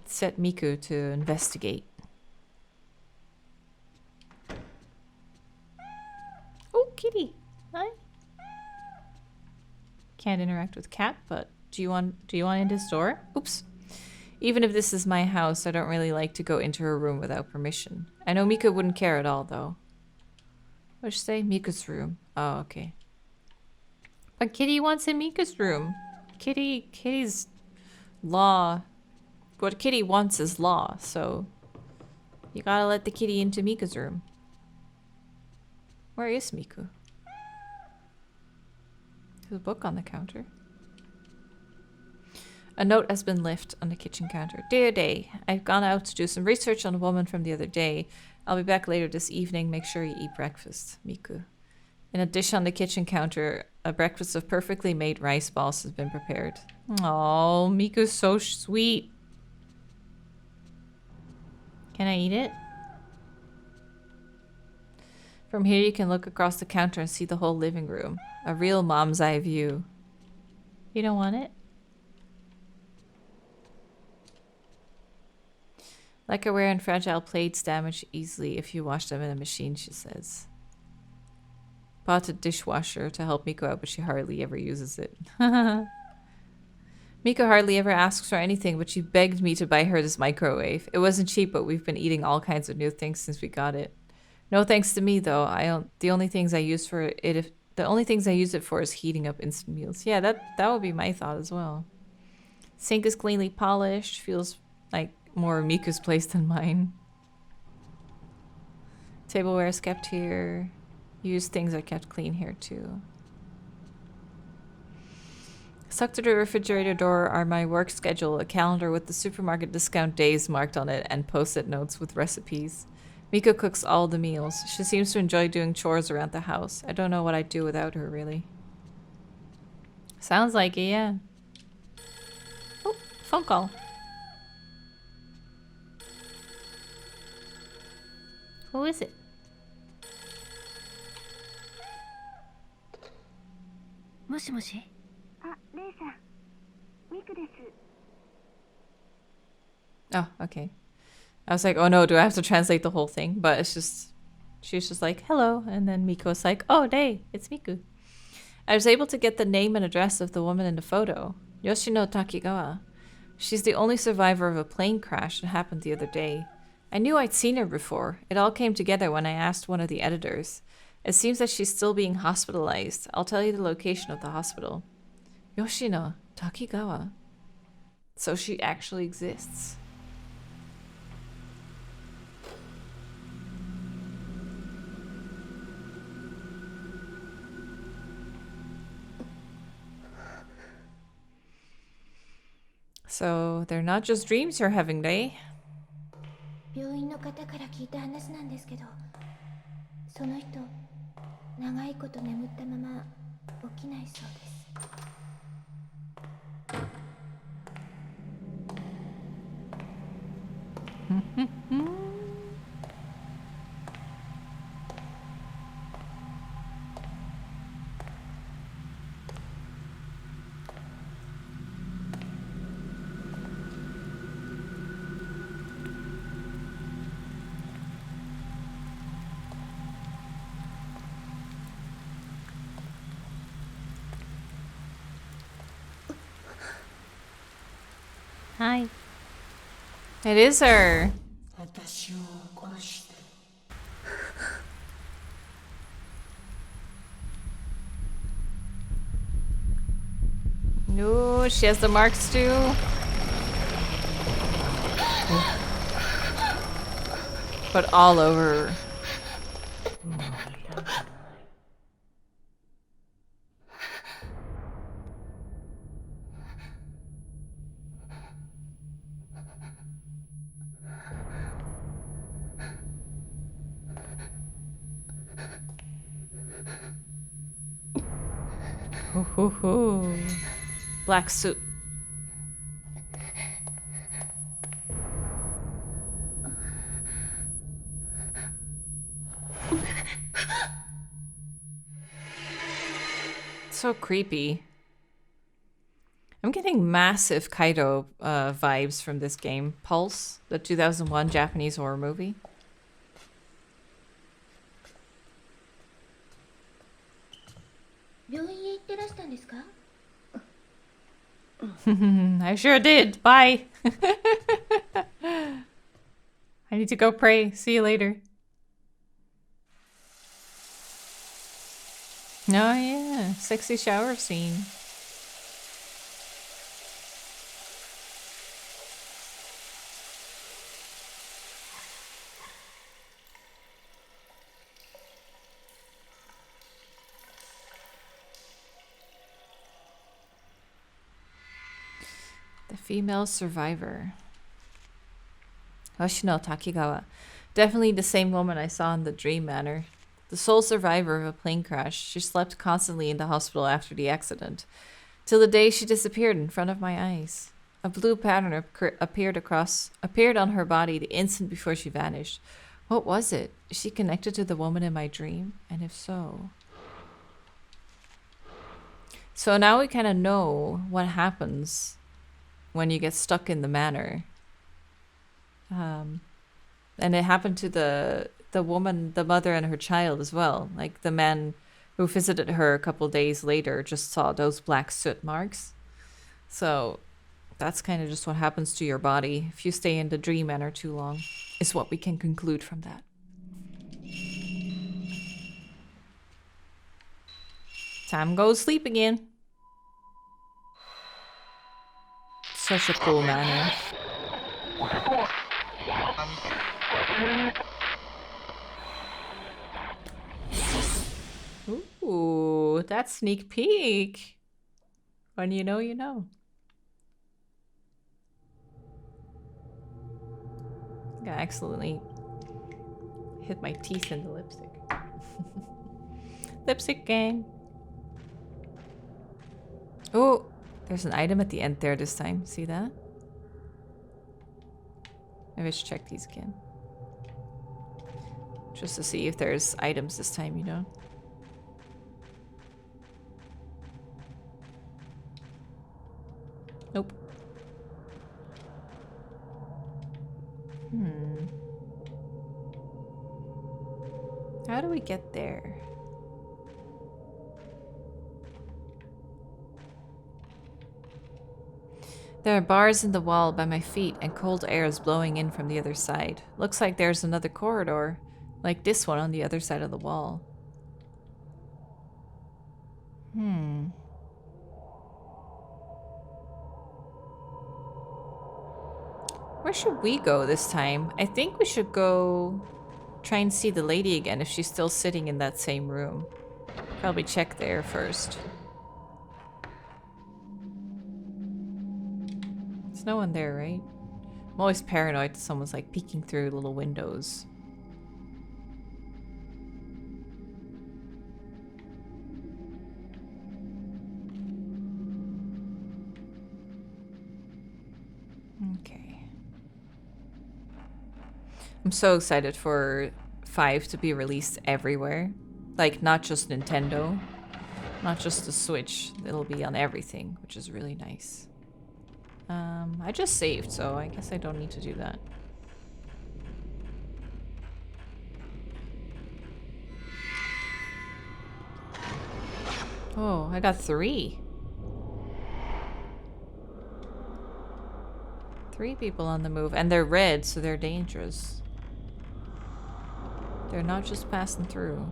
set Miku to investigate. Oh, kitty! Hi. Can't interact with cat, but do you want in this door? Oops. Even if this is my house, I don't really like to go into her room without permission. I know Miku wouldn't care at all, though. What'd you say? Miku's room. Oh, okay. But Kitty wants in Miku's room. Kitty's law. What Kitty wants is law, so you gotta let the kitty into Miku's room. Where is Miku? There's a book on the counter. A note has been left on the kitchen counter. Dear Day, I've gone out to do some research on a woman from the other day. I'll be back later this evening. Make sure you eat breakfast, Miku. In a dish on the kitchen counter, a breakfast of perfectly made rice balls has been prepared. Oh, Miku's so sweet. Can I eat it? From here you can look across the counter and see the whole living room. A real mom's eye view. You don't want it? Lacquerware and fragile plates damage easily if you wash them in a machine, she says. Bought a dishwasher to help Miku out, but she hardly ever uses it. Miku hardly ever asks for anything, but she begged me to buy her this microwave. It wasn't cheap, but we've been eating all kinds of new things since we got it. No thanks to me, though. The only things I use it for is heating up instant meals. Yeah, that would be my thought as well. Sink is cleanly polished. Feels like more Miku's place than mine. Tableware is kept here. Used things are kept clean here too. Stuck to the refrigerator door are my work schedule, a calendar with the supermarket discount days marked on it, and post-it notes with recipes. Miku cooks all the meals. She seems to enjoy doing chores around the house. I don't know what I'd do without her, really. Sounds like it, yeah. Oh, phone call. Who is it? Moshi. Oh, okay. I was like, oh no, do I have to translate the whole thing? But it's just, she's just like, hello. And then Miko's like, oh, hey, it's Miku. I was able to get the name and address of the woman in the photo. Yoshino Takigawa. She's the only survivor of a plane crash that happened the other day. I knew I'd seen her before. It all came together when I asked one of the editors. It seems that she's still being hospitalized. I'll tell you the location of the hospital. Yoshino Takigawa. So she actually exists. So they're not just dreams you're having, they? 病院の方から聞いた話なんですけど、その人長いこと眠ったまま起きないそうです。Hi. It is her. No, she has the marks too. But all over. Hoo hoo hoo. Black suit. So creepy. I'm getting massive Kaido vibes from this game. Pulse, the 2001 Japanese horror movie. I sure did. Bye. I need to go pray. See you later. Oh yeah, sexy shower scene. The female survivor. Yoshino Takigawa. Definitely the same woman I saw in the Dream Manor. The sole survivor of a plane crash. She slept constantly in the hospital after the accident, till the day she disappeared in front of my eyes. A blue pattern appeared on her body the instant before she vanished. What was it? Is she connected to the woman in my dream? And if so... So now we kind of know what happens when you get stuck in the manor. And it happened to the woman, the mother and her child as well. Like the man who visited her a couple days later just saw those black soot marks. So that's kind of just what happens to your body if you stay in the dream manor too long, is what we can conclude from that. Time goes sleep again. Such a cool manor. Ooh, that's sneak peek. When you know, you know. I accidentally hit my teeth in the lipstick. Lipstick gang. Oh, there's an item at the end there this time. See that? Maybe I should check these again. Just to see if there's items this time, you know? Nope. How do we get there? There are bars in the wall by my feet and cold air is blowing in from the other side. Looks like there's another corridor, like this one on the other side of the wall. Where should we go this time? I think we should go try and see the lady again if she's still sitting in that same room. Probably check there first. There's no one there, right? I'm always paranoid that someone's like peeking through little windows. Okay. I'm so excited for 5 to be released everywhere. Like, not just Nintendo. Not just the Switch. It'll be on everything, which is really nice. I just saved, so I guess I don't need to do that. Oh, I got 3. 3 people on the move, and they're red, so they're dangerous. They're not just passing through.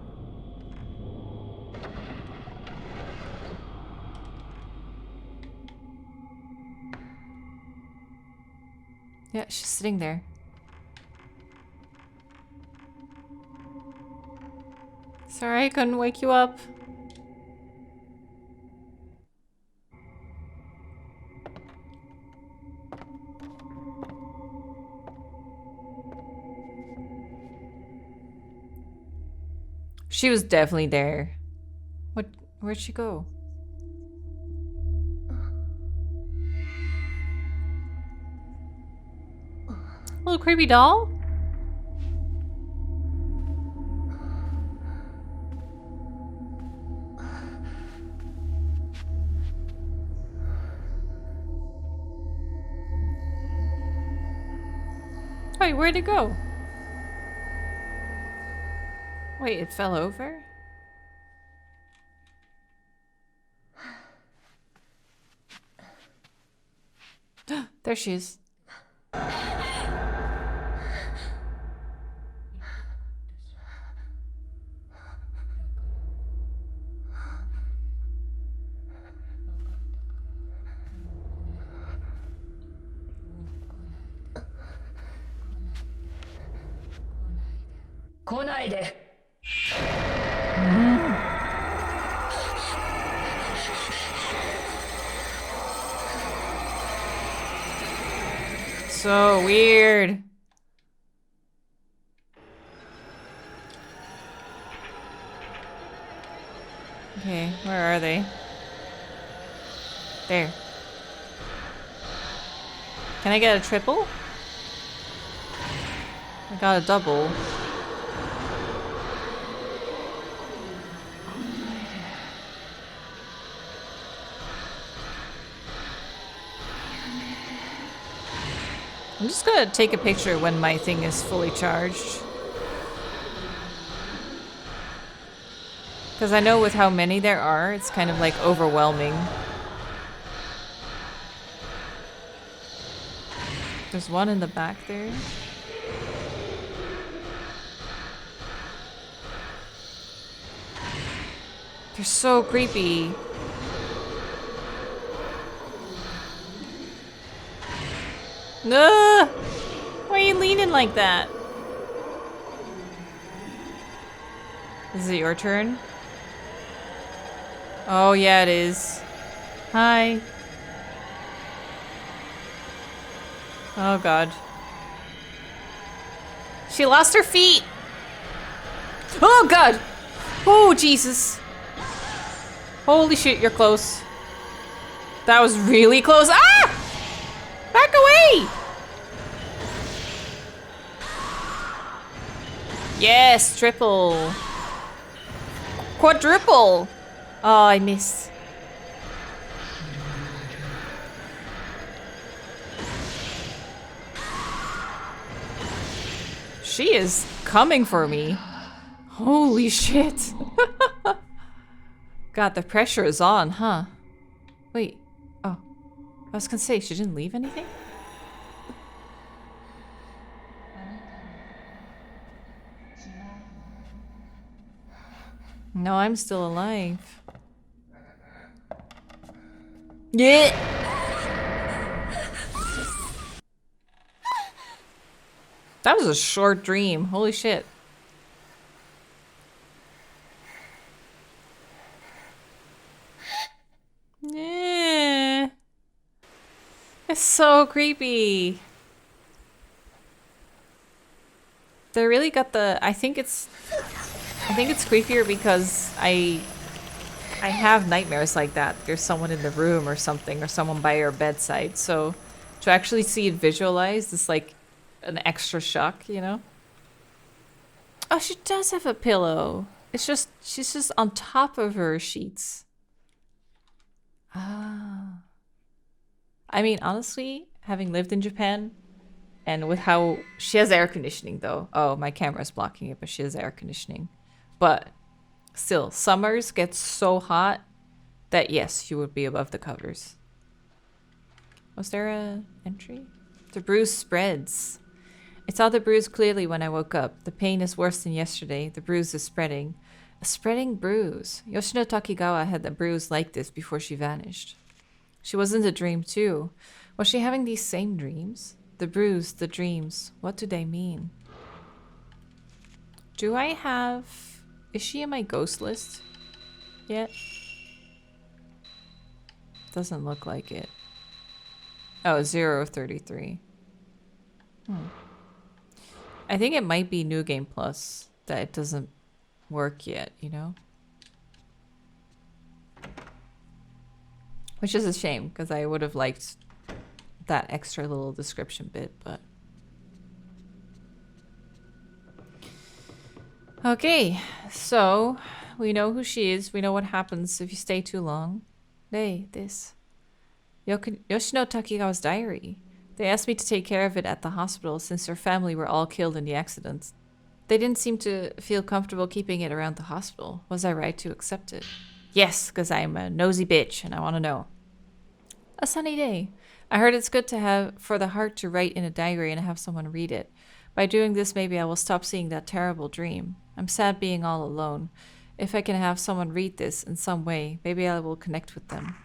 Yeah, she's sitting there. Sorry, I couldn't wake you up. She was definitely there. Where'd she go? Little creepy doll? Wait, where'd it go? Wait, it fell over? There she is. So weird. Okay, where are they? There. Can I get a triple? I got a double. I'm just gonna take a picture when my thing is fully charged. Because I know with how many there are, it's kind of like overwhelming. There's one in the back there. They're so creepy. No! Why are you leaning like that? Is it your turn? Oh yeah, it is. Hi. Oh god. She lost her feet! Oh god! Oh Jesus! Holy shit, you're close. That was really close. Ah! Back away! Yes, triple. Quadruple! Oh, I missed. She is coming for me. Holy shit. God, the pressure is on, huh? Wait. Oh. I was gonna say, she didn't leave anything? No, I'm still alive. Yeah! That was a short dream. Holy shit. Yeah. It's so creepy. They really got the... I think it's creepier because I have nightmares like that. There's someone in the room or something, or someone by your bedside. So to actually see it visualized is like an extra shock, you know? Oh, she does have a pillow. It's just, she's just on top of her sheets. Ah. I mean, honestly, having lived in Japan, and with how... She has air conditioning, though. Oh, my camera's blocking it, but she has air conditioning. But still, summers get so hot that, yes, you would be above the covers. Was there a entry? The bruise spreads. I saw the bruise clearly when I woke up. The pain is worse than yesterday. The bruise is spreading. A spreading bruise. Yoshino Takigawa had a bruise like this before she vanished. She was in the dream too. Was she having these same dreams? The bruise, the dreams, what do they mean? Do I have... Is she in my ghost list yet? Doesn't look like it. Oh, 0 of 33. I think it might be New Game Plus that it doesn't work yet, you know? Which is a shame, because I would have liked that extra little description bit, but... Okay, so we know who she is. We know what happens if you stay too long. Hey, this. Yoshino Takigawa's diary. They asked me to take care of it at the hospital since her family were all killed in the accident. They didn't seem to feel comfortable keeping it around the hospital. Was I right to accept it? Yes, because I'm a nosy bitch and I want to know. A sunny day. I heard it's good to have for the heart to write in a diary and have someone read it. By doing this, maybe I will stop seeing that terrible dream. I'm sad being all alone. If I can have someone read this in some way, maybe I will connect with them.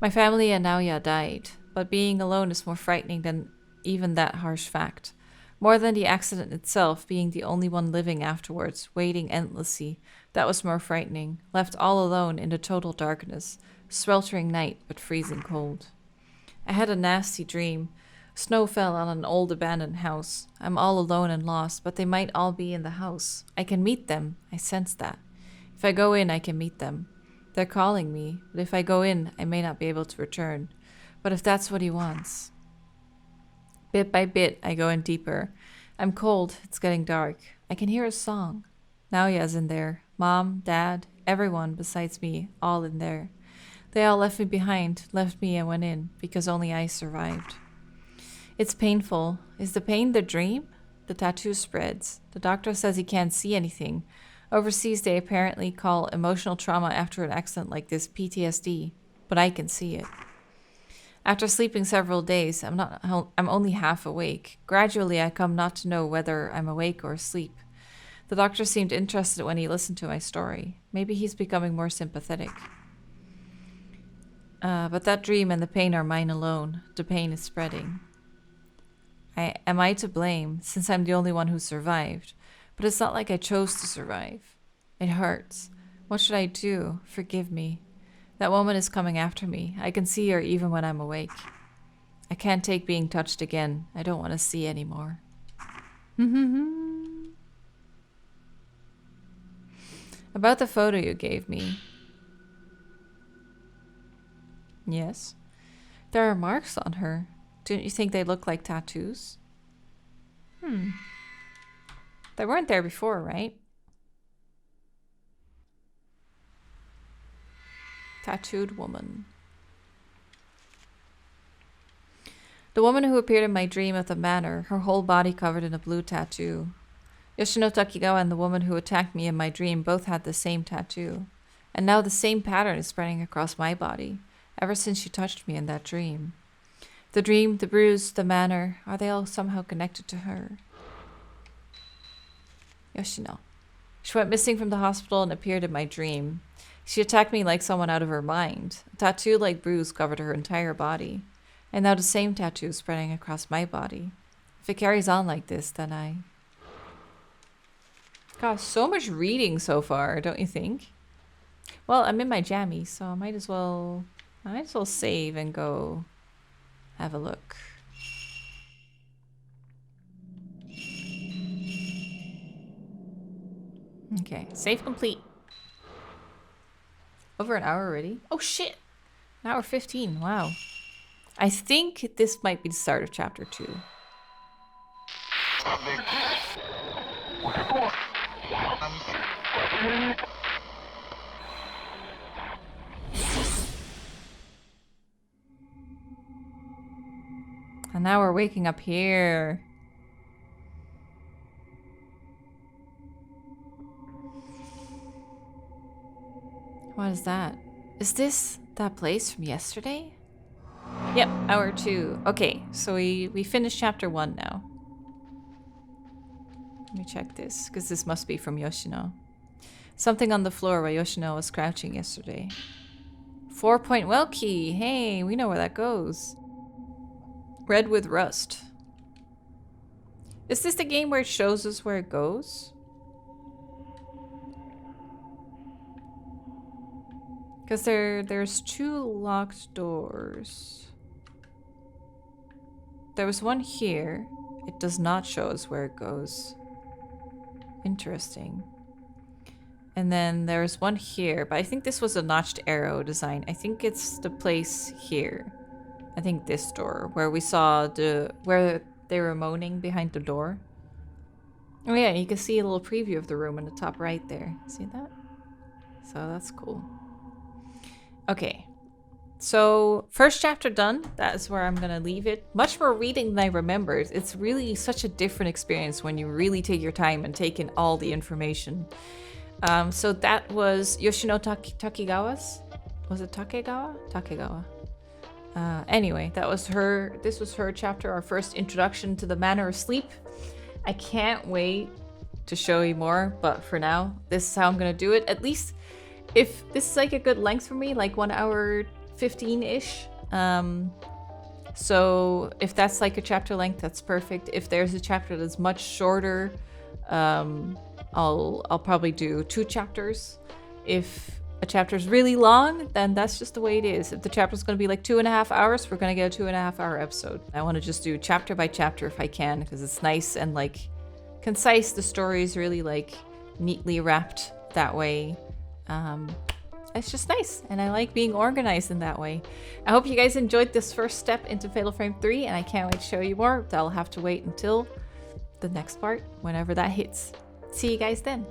My family and Naoya died, but being alone is more frightening than even that harsh fact. More than the accident itself, being the only one living afterwards, waiting endlessly, that was more frightening, left all alone in the total darkness, sweltering night but freezing cold. I had a nasty dream. Snow fell on an old abandoned house. I'm all alone and lost, but they might all be in the house. I can meet them. I sense that. If I go in, I can meet them. They're calling me, but if I go in, I may not be able to return. But if that's what he wants. Bit by bit, I go in deeper. I'm cold. It's getting dark. I can hear a song. Naoya's in there. Mom, Dad, everyone besides me, all in there. They all left me behind, left me and went in, because only I survived. It's painful. Is the pain the dream? The tattoo spreads. The doctor says he can't see anything. Overseas, they apparently call emotional trauma after an accident like this PTSD, but I can see it. After sleeping several days, I'm only half awake. Gradually, I come not to know whether I'm awake or asleep. The doctor seemed interested when he listened to my story. Maybe he's becoming more sympathetic. But that dream and the pain are mine alone. The pain is spreading. Am I to blame, since I'm the only one who survived? But it's not like I chose to survive. It hurts. What should I do? Forgive me. That woman is coming after me. I can see her even when I'm awake. I can't take being touched again. I don't want to see anymore. About the photo you gave me. Yes. There are marks on her. Don't you think they look like tattoos? They weren't there before, right? Tattooed woman. The woman who appeared in my dream at the manor, her whole body covered in a blue tattoo. Yoshino Takigawa and the woman who attacked me in my dream both had the same tattoo. And now the same pattern is spreading across my body, ever since she touched me in that dream. The dream, the bruise, the manor, are they all somehow connected to her? Yoshino. She went missing from the hospital and appeared in my dream. She attacked me like someone out of her mind. A tattoo-like bruise covered her entire body. And now the same tattoo is spreading across my body. If it carries on like this, then I... God, so much reading so far, don't you think? Well, I'm in my jammies, so I might as well save and go have a look. Okay, save complete. Over an hour already? Oh shit! An hour 15, wow. I think this might be the start of chapter 2. And now we're waking up here. What is that? Is this that place from yesterday? Yep, hour 2. Okay, so we finished chapter 1 now. Let me check this, because this must be from Yoshino. Something on the floor where Yoshino was crouching yesterday. 4-point well key. Hey, we know where that goes. Red with rust. Is this the game where it shows us where it goes? Because there's 2 locked doors. There was one here. It does not show us where it goes. Interesting. And then there's one here, but I think this was a notched arrow design. I think it's the place here. I think this door, where we saw where they were moaning behind the door. Oh yeah, you can see a little preview of the room in the top right there. See that? So that's cool. Okay. So, first chapter done. That is where I'm gonna leave it. Much more reading than I remembered. It's really such a different experience when you really take your time and take in all the information. So that was Yoshino Takegawa's. Was it Takegawa? Takegawa. Anyway, that was her. This was her chapter, our first introduction to the Manor of Sleep. I can't wait to show you more, but for now, this is how I'm gonna do it. At least, if this is like a good length for me, like 1 hour 15-ish. So if that's like a chapter length, that's perfect. If there's a chapter that's much shorter, I'll probably do 2 chapters. If a chapter is really long, then that's just the way it is. If the chapter is going to be like 2.5 hours, we're going to get a 2.5 hour episode. I want to just do chapter by chapter if I can, because it's nice and like concise. The story is really like neatly wrapped that way. It's just nice, and I like being organized in that way. I hope you guys enjoyed this first step into Fatal Frame 3, and I can't wait to show you more. I'll have to wait until the next part, whenever that hits. See you guys then.